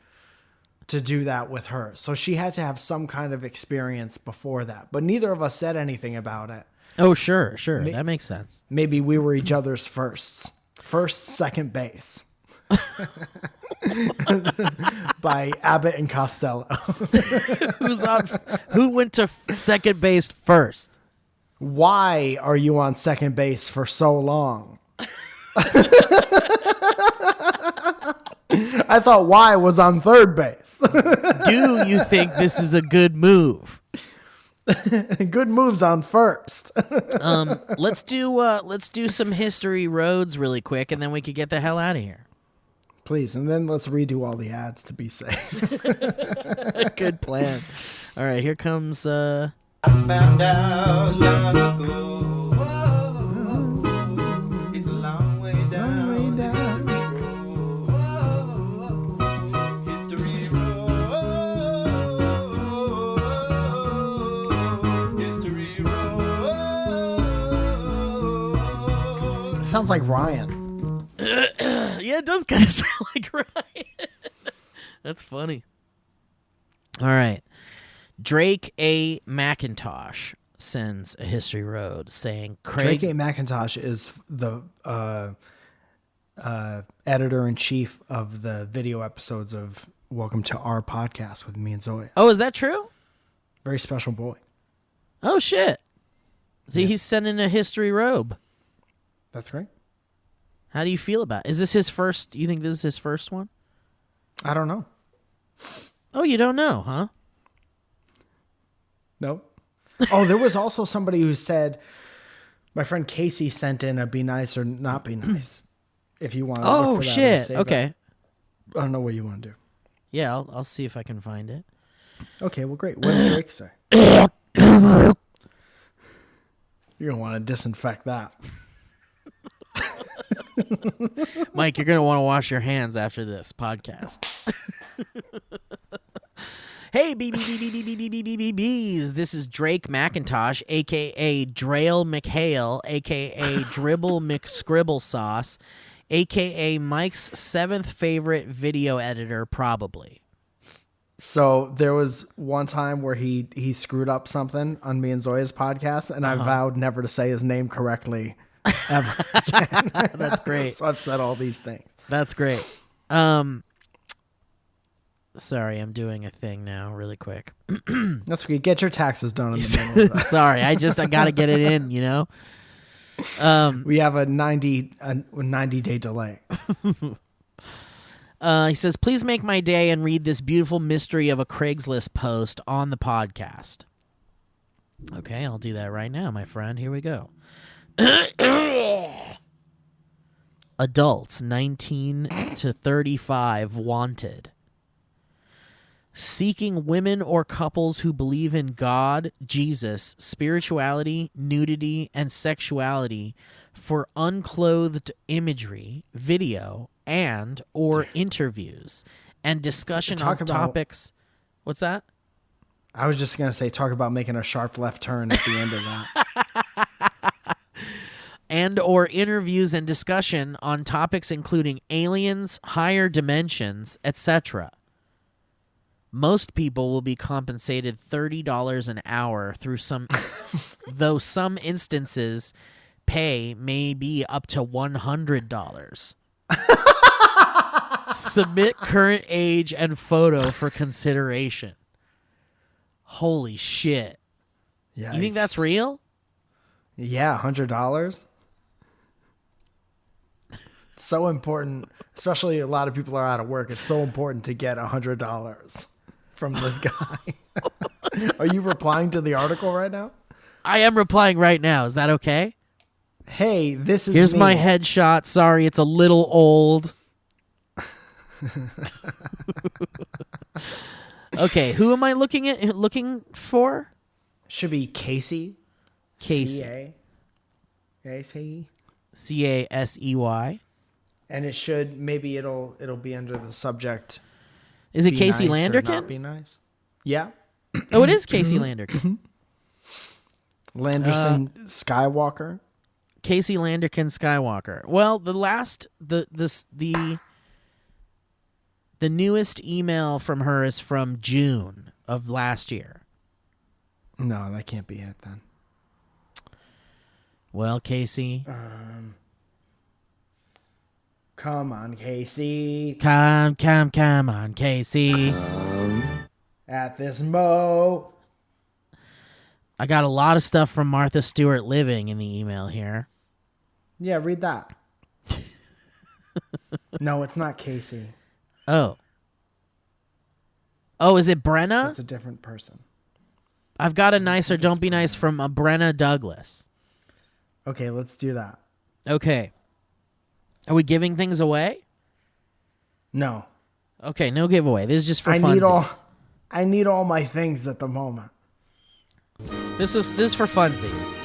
to do that with her. So she had to have some kind of experience before that, but neither of us said anything about it. Oh, sure. That makes sense. Maybe we were each other's firsts. First, second base. By Abbott and Costello. Who went to second base first? Why are you on second base for so long? I thought Y was on third base. Do you think this is a good move? Good moves on first. Let's do some history roads really quick, and then we could get the hell out of here. Please, and then let's redo all the ads to be safe. Good plan. All right, here comes. Found out long ago. It's a long way down. History road. History road. Sounds like Ryan. Yeah, it does kind of sound like Ryan. That's funny. All right. Drake A. McIntosh sends a history road saying Craig. Drake A. McIntosh is the editor-in-chief of the video episodes of Welcome to Our Podcast with me and Zoe. Oh, is that true? Very special boy. Oh, shit. See, he's sending a history robe. That's great. How do you feel about it? Is this his first? You think this is his first one? I don't know. Oh, you don't know, huh? Nope. Oh, there was also somebody who said, my friend Casey sent in a be nice or not be nice. If you want to Oh, look for that shit. and save Okay. it. I don't know what you want to do. Yeah, I'll see if I can find it. Okay, well, great. What did Drake say? You're going to want to disinfect that. Mike, you're going to want to wash your hands after this podcast. Hey, bees. This is Drake McIntosh, a.k.a. Drail McHale, a.k.a. Dribble McScribble Sauce, a.k.a. Mike's 7th favorite video editor, probably. So there was one time where he screwed up something on me and Zoya's podcast, and I vowed never to say his name correctly ever again. That's great. So I've said all these things. That's great. Sorry, I'm doing a thing now really quick. That's okay. Get your taxes done in the middle of that. Sorry, I got to get it in, you know? We have a 90-day delay. He says, please make my day and read this beautiful mystery of a Craigslist post on the podcast. Okay, I'll do that right now, my friend. Here we go. Adults 19 to 35 wanted. Seeking women or couples who believe in God, Jesus, spirituality, nudity, and sexuality for unclothed imagery, video, and or interviews and discussion on topics. What's that? I was just going to say, talk about making a sharp left turn at the end of that. And or interviews and discussion on topics including aliens, higher dimensions, etc. Most people will be compensated $30 an hour through though some instances pay may be up to $100. Submit current age and photo for consideration. Holy shit. You think that's real? Yeah, $100. So important, especially a lot of people are out of work. It's so important to get $100 from this guy. Are you replying to the article right now? I am replying right now. Is that okay? Hey, this is Here's me. my headshot. Sorry, it's a little old. Okay, who am I looking for? Should be Casey. Casey. Casey. Casey. And it should, maybe it'll be under the subject. Is it Be Casey nice or Landerkin? not be nice. Yeah. Oh, it is Casey Landerkin. Landerson Skywalker. Casey Landerkin Skywalker. Well, the newest email from her is from June of last year. No, that can't be it then. Well, Casey. Come on, Casey. Come on, Casey. At this mo. I got a lot of stuff from Martha Stewart Living in the email here. Yeah, read that. No, it's not Casey. Oh. Oh, is it Brenna? That's a different person. I've got a nice or don't be nice from Brenna Douglas. Okay, let's do that. Okay. Are we giving things away? No. Okay, no giveaway. This is just for I funsies. need all my things at the moment. This is for funsies.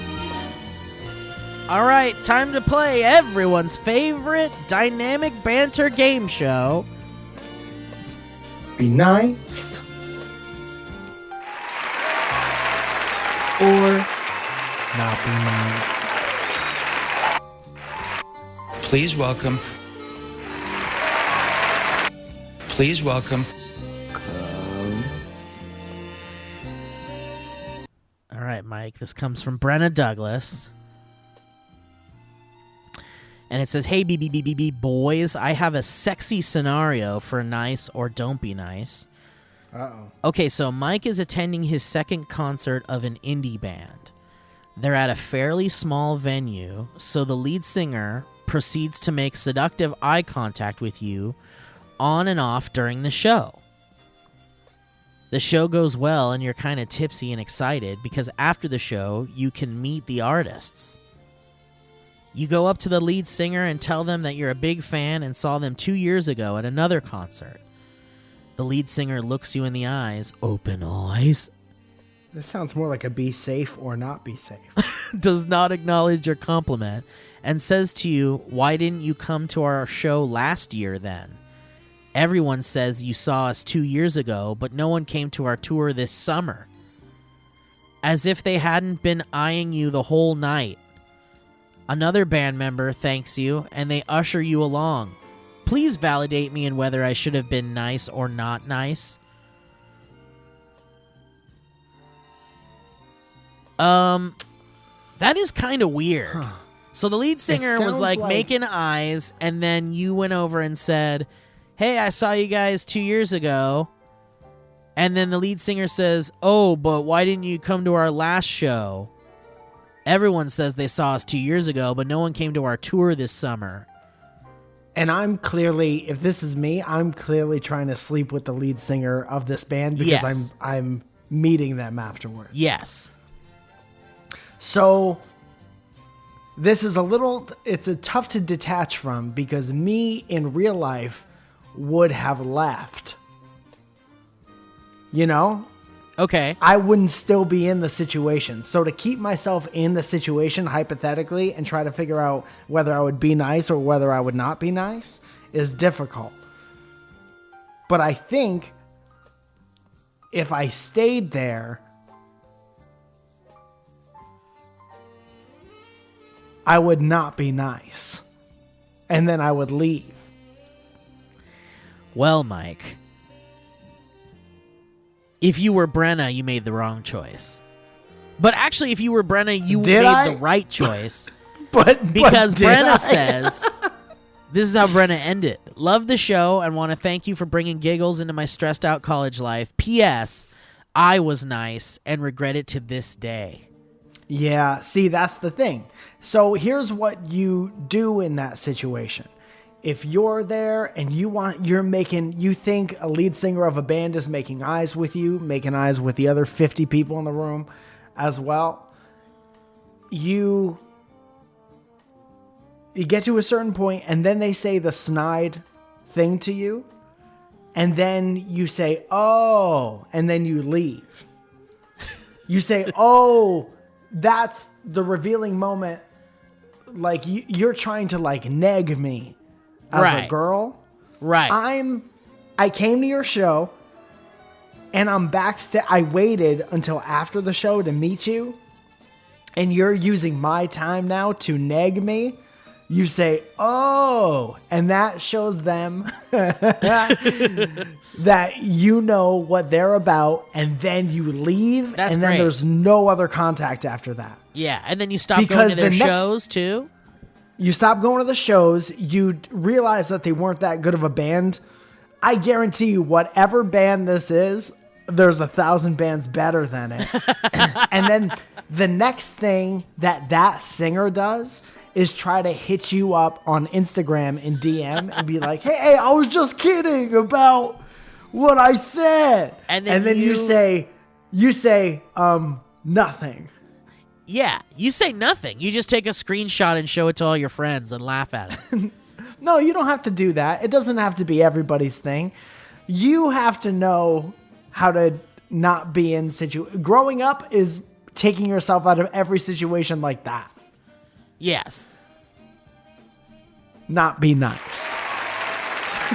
All right, time to play everyone's favorite dynamic banter game show. Be nice. Or not be nice. Please welcome. Please welcome. All right, Mike, this comes from Brenna Douglas. And it says, "Hey, BBBBB boys, I have a sexy scenario for nice or don't be nice." Uh-oh. Okay, so Mike is attending his second concert of an indie band. They're at a fairly small venue, so the lead singer proceeds to make seductive eye contact with you on and off during the show. The show goes well and you're kind of tipsy and excited because after the show, you can meet the artists. You go up to the lead singer and tell them that you're a big fan and saw them 2 years ago at another concert. The lead singer looks you in the eyes, open eyes, This sounds more like a be safe or not be safe. does not acknowledge your compliment, and says to you, "Why didn't you come to our show last year then? Everyone says you saw us 2 years ago, but no one came to our tour this summer." As if they hadn't been eyeing you the whole night. Another band member thanks you, and they usher you along. Please validate me in whether I should have been nice or not nice. That is kind of weird. Huh. So the lead singer was sounds like like- making eyes, and then you went over and said, "Hey, I saw you guys 2 years ago." And then the lead singer says, "Oh, but why didn't you come to our last show? Everyone says they saw us 2 years ago, but no one came to our tour this summer." And I'm clearly, if this is me, I'm clearly trying to sleep with the lead singer of this band because Yes. I'm meeting them afterwards. Yes. So this is it's a tough to detach from because me in real life would have left. You know? Okay. I wouldn't still be in the situation. So to keep myself in the situation hypothetically and try to figure out whether I would be nice or whether I would not be nice is difficult. But I think if I stayed there, I would not be nice. And then I would leave. Well, Mike, if you were Brenna, you made the wrong choice. But actually, if you were Brenna, you Did made I? the right choice. But Because did Brenna I? says, this is how Brenna ended. "Love the show and want to thank you for bringing giggles into my stressed out college life. P.S. I was nice and regret it to this day." Yeah, see, that's the thing. So here's what you do in that situation. If you're there and you think a lead singer of a band is making eyes with you, making eyes with the other 50 people in the room as well, you get to a certain point and then they say the snide thing to you and then you say, "Oh," and then you leave. You say, "Oh, that's the revealing moment." Like you're trying to like neg me as Right. a girl. Right. I came to your show and I'm backstage. I waited until after the show to meet you and you're using my time now to neg me. You say, "Oh," and that shows them that you know what they're about, and then you leave, That's and then great. there's no other contact after that. Yeah, and then you stop Because going to their the next- shows, too? You stop going to the shows, you realize that they weren't that good of a band. I guarantee you, whatever band this is, there's 1,000 bands better than it. And then the next thing that singer does is try to hit you up on Instagram and DM and be like, hey, I was just kidding about what I said. And then you say, You say, nothing. Yeah, you say nothing. You just take a screenshot and show it to all your friends and laugh at it. No, you don't have to do that. It doesn't have to be everybody's thing. You have to know how to not be in growing up is taking yourself out of every situation like that. Yes. Not be nice.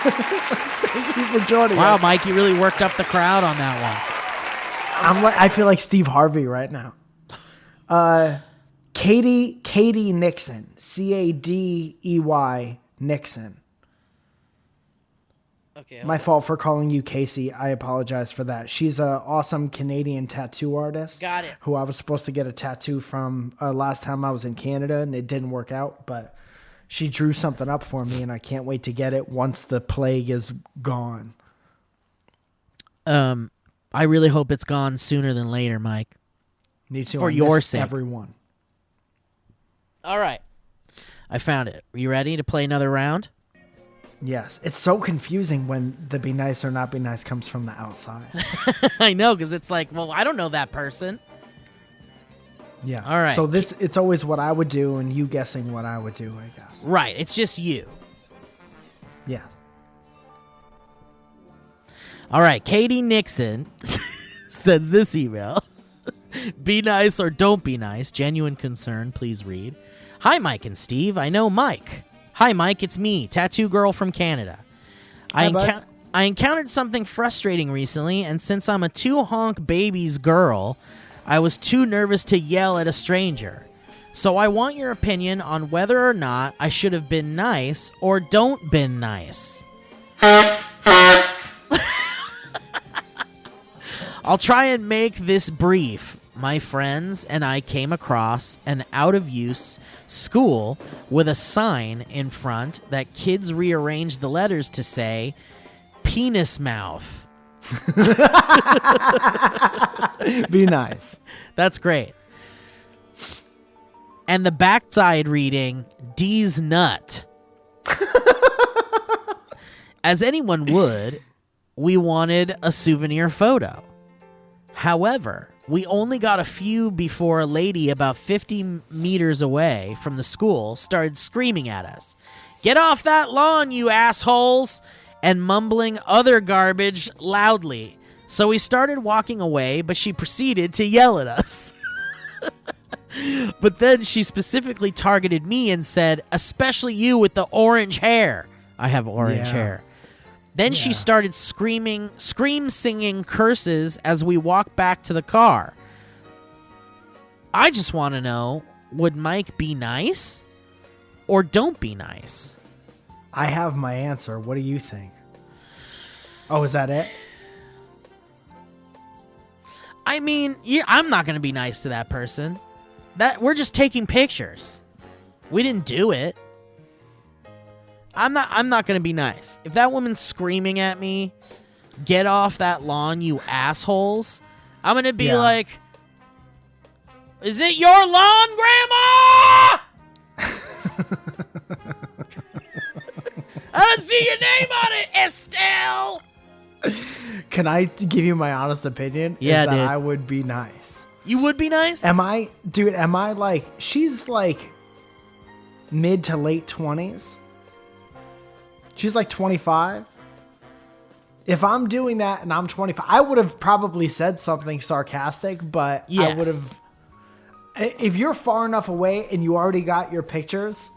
Thank you for joining Wow, us. Mike, you really worked up the crowd on that I feel like Steve Harvey right now. Katie Nixon, Cadey Nixon. one. Okay. My fault for calling you Casey. I apologize for that. She's an awesome Canadian tattoo artist. Got it. Who I was supposed to get a tattoo from last time I was in Canada, and it didn't work out. But she drew something up for me, and I can't wait to get it once the plague is gone. I really hope it's gone sooner than later, Mike. Me too. For I your miss sake. everyone. All right. I found it. Are you ready to play another round? Yes, it's so confusing when the be nice or not be nice comes from the outside. I know, because it's like, well, I don't know that person. Yeah. All right. So it's always what I would do, and you guessing what I would do, I guess. Right. It's just you. Yeah. All right. Katie Nixon sends this email. Be nice or don't be nice. Genuine concern. Please read. Hi, Mike and Steve. I know Mike. Hi, Mike. It's me, Tattoo Girl from Canada. Hi, bud. I encountered something frustrating recently, and since I'm a two-honk baby's girl, I was too nervous to yell at a stranger. So I want your opinion on whether or not I should have been nice or don't been nice. I'll try and make this brief. My friends and I came across an out-of-use school with a sign in front that kids rearranged the letters to say, penis mouth. Be nice. That's great. And the backside reading, D's nut. As anyone would, we wanted a souvenir photo. However, we only got a few before a lady about 50 meters away from the school started screaming at us, "Get off that lawn, you assholes!" and mumbling other garbage loudly. So we started walking away, but she proceeded to yell at us. But then she specifically targeted me and said, "Especially you with the orange hair." I have orange hair. Then she started scream singing curses as we walked back to the car. I just want to know, would Mike be nice or don't be nice? I have my answer. What do you think? Oh, is that it? I mean, I'm not going to be nice to that person. We're just taking pictures. We didn't do it. I'm not going to be nice. If that woman's screaming at me, "Get off that lawn, you assholes," I'm going to be like, "Is it your lawn, Grandma?" I don't see your name on it, Estelle. Can I give you my honest opinion? Yeah, is that dude. I would be nice. You would be nice? Am I like, she's like mid to late 20s. She's like 25. If I'm doing that and I'm 25, I would have probably said something sarcastic, but I would have. If you're far enough away and you already got your pictures,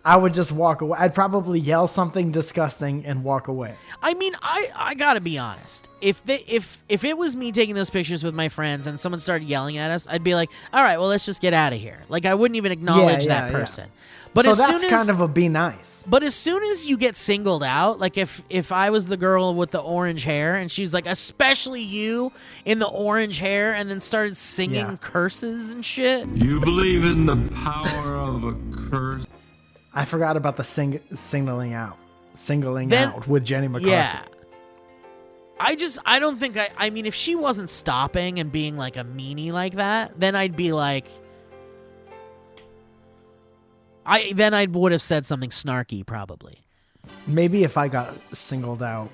I would just walk away. I'd probably yell something disgusting and walk away. I mean, I gotta be honest. If it was me taking those pictures with my friends and someone started yelling at us, I'd be like, "All right, well, let's just get out of here." Like, I wouldn't even acknowledge that person. But so as that's soon as kind of a be nice. But as soon as you get singled out, like if I was the girl with the orange hair and she's like, "Especially you in the orange hair," and then started singing curses and shit. You believe in the power of a curse? I forgot about the singling out with Jenny McCarthy. Yeah. I don't think I mean, if she wasn't stopping and being like a meanie like that, then I'd be like, I would have said something snarky probably. Maybe if I got singled out,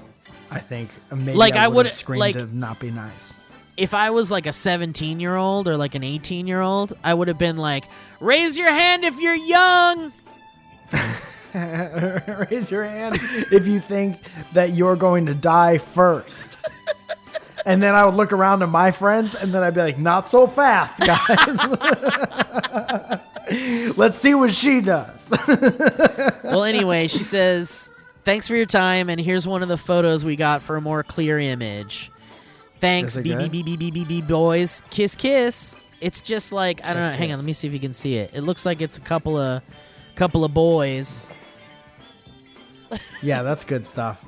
I think maybe Like, I I would would- have screamed like- to not be nice. if I was like a 17-year-old or like an 18-year-old, I would have been like, raise your hand if you're young. Raise your hand if you think that you're going to die first. And then I would look around at my friends, and then I'd be like, not so fast, guys. Let's see what she does. Well, anyway, she says, thanks for your time, and here's one of the photos we got for a more clear image. Thanks, Is it good? BBBBBB boys. Kiss, kiss. It's just like, I don't know. Kiss, Hang on, kiss. let me see if you can see it. It looks like it's a couple of boys. Yeah, that's good stuff.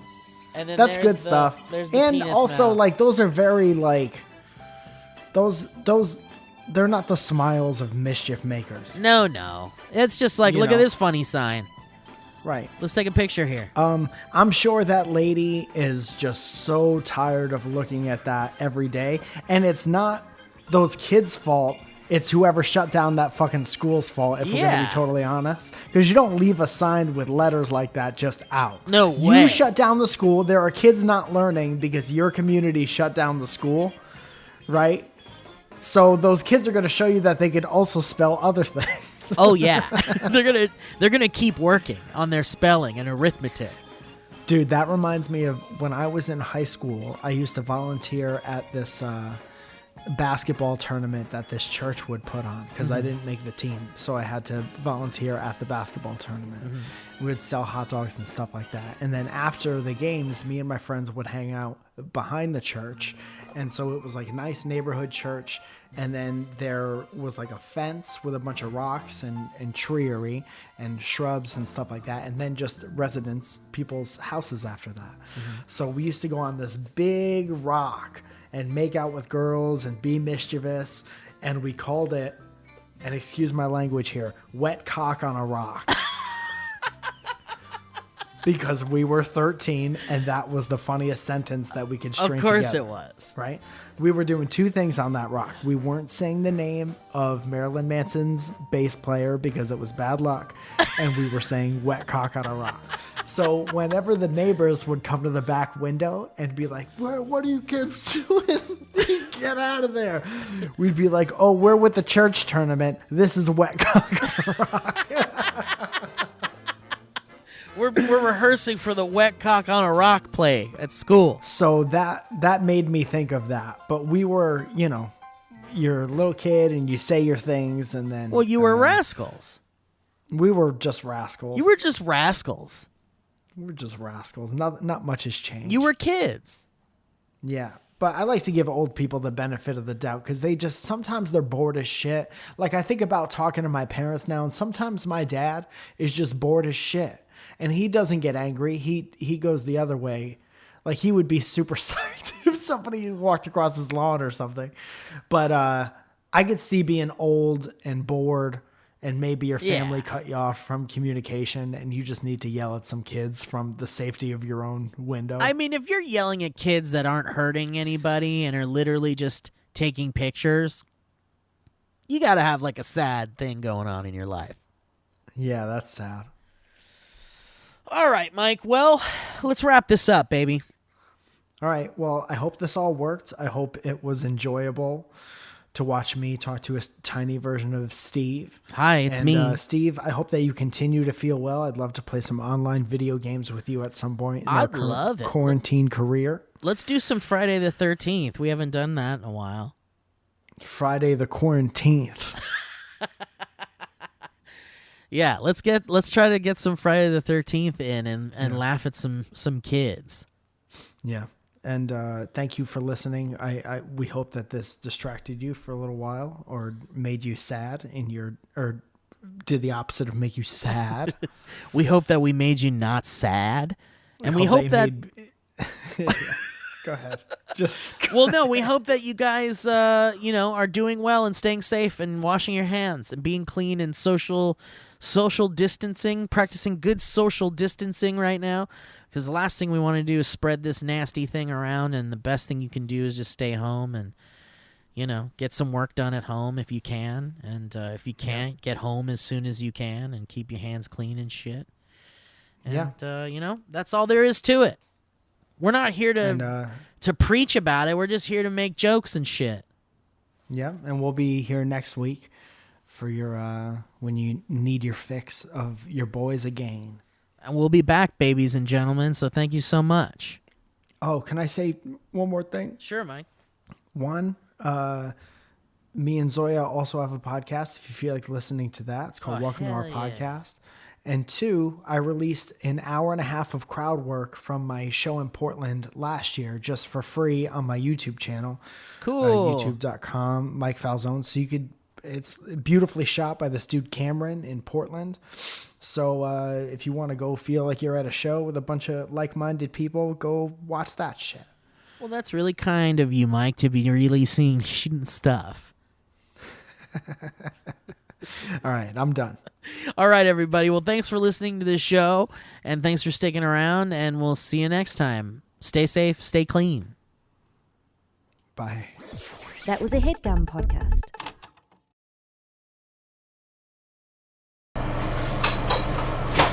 And then That's there's good the- stuff. There's the And penis also, mouth. like, those are very, like, those, they're not the smiles of mischief makers. No. It's just like, You look know. at this funny sign. Right. Let's take a picture here. I'm sure that lady is just so tired of looking at that every day. And it's not those kids' fault. It's whoever shut down that fucking school's fault, if we're going to Yeah. be totally honest. Because you don't leave a sign with letters like that just out. No way. You shut down the school. There are kids not learning because your community shut down the school, right? So those kids are going to show you that they can also spell other things. Oh yeah. they're gonna keep working on their spelling and arithmetic. Dude, that reminds me of when I was in high school. I used to volunteer at this basketball tournament that this church would put on because I didn't make the team. So I had to volunteer at the basketball tournament. We would sell hot dogs and stuff like that. And then after the games, me and my friends would hang out behind the church. And so it was like a nice neighborhood church. And then there was like a fence with a bunch of rocks and treery and shrubs and stuff like that. And then just residents, people's houses after that. So we used to go on this big rock and make out with girls and be mischievous. And we called it, and excuse my language here, wet cock on a rock. Because we were 13 and that was the funniest sentence that we could string Of course together. it was. Right? We were doing two things on that rock. We weren't saying the name of Marilyn Manson's bass player because it was bad luck. And we were saying wet cock on a rock. So whenever the neighbors would come to the back window and be like, what are you kids doing? Get out of there. We'd be like, oh, we're with the church tournament. This is wet cock on a rock. We're rehearsing for the wet cock on a rock play at school. So that made me think of that. But we were, you're a little kid and you say your things and then... Well, you were rascals. We were just rascals. You were just rascals. We were just rascals. Not much has changed. You were kids. Yeah. But I like to give old people the benefit of the doubt because sometimes they're bored as shit. Like I think about talking to my parents now and sometimes my dad is just bored as shit. And he doesn't get angry. He goes the other way. Like he would be super psyched if somebody walked across his lawn or something. But I could see being old and bored and maybe your family cut you off from communication and you just need to yell at some kids from the safety of your own window. I mean, if you're yelling at kids that aren't hurting anybody and are literally just taking pictures, you got to have like a sad thing going on in your life. Yeah, that's sad. All right, Mike. Well, let's wrap this up, baby. All right. Well, I hope this all worked. I hope it was enjoyable to watch me talk to a tiny version of Steve. Hi, it's And, me. Steve, I hope that you continue to feel well. I'd love to play some online video games with you at some point in our I'd love it. quarantine career. Let's do some Friday the 13th. We haven't done that in a while. Friday the quaranteenth. Yeah, let's try to get some Friday the 13th in and laugh at some kids. Yeah. And thank you for listening. We hope that this distracted you for a little while or made you sad or did the opposite of make you sad. We hope that we made you not sad. And we hope that Go ahead. Just well, no, we hope that you guys, are doing well and staying safe and washing your hands and being clean and social distancing, practicing good social distancing right now. Because the last thing we want to do is spread this nasty thing around, and the best thing you can do is just stay home and, get some work done at home if you can. And if you can't, get home as soon as you can and keep your hands clean and shit. And, that's all there is to it. We're not here to And to preach about it. We're just here to make jokes and shit. yeah, and we'll be here next week for your when you need your fix of your boys again. And we'll be back, babies and gentlemen. So thank you so much. Oh, can I say one more thing? Sure, Mike. One, me and Zoya also have a podcast. If you feel like listening to that, it's called Oh, Welcome to Our hell yeah. Podcast. And two, I released an hour and a half of crowd work from my show in Portland last year just for free on my YouTube channel. Cool. YouTube.com, Mike Falzone. So it's beautifully shot by this dude Cameron in Portland. So if you want to go feel like you're at a show with a bunch of like-minded people, go watch that shit. Well, that's really kind of you, Mike, to be releasing stuff. All right, I'm done. All right, everybody. Well, thanks for listening to this show, and thanks for sticking around, and we'll see you next time. Stay safe, stay clean. Bye. That was a headgum podcast.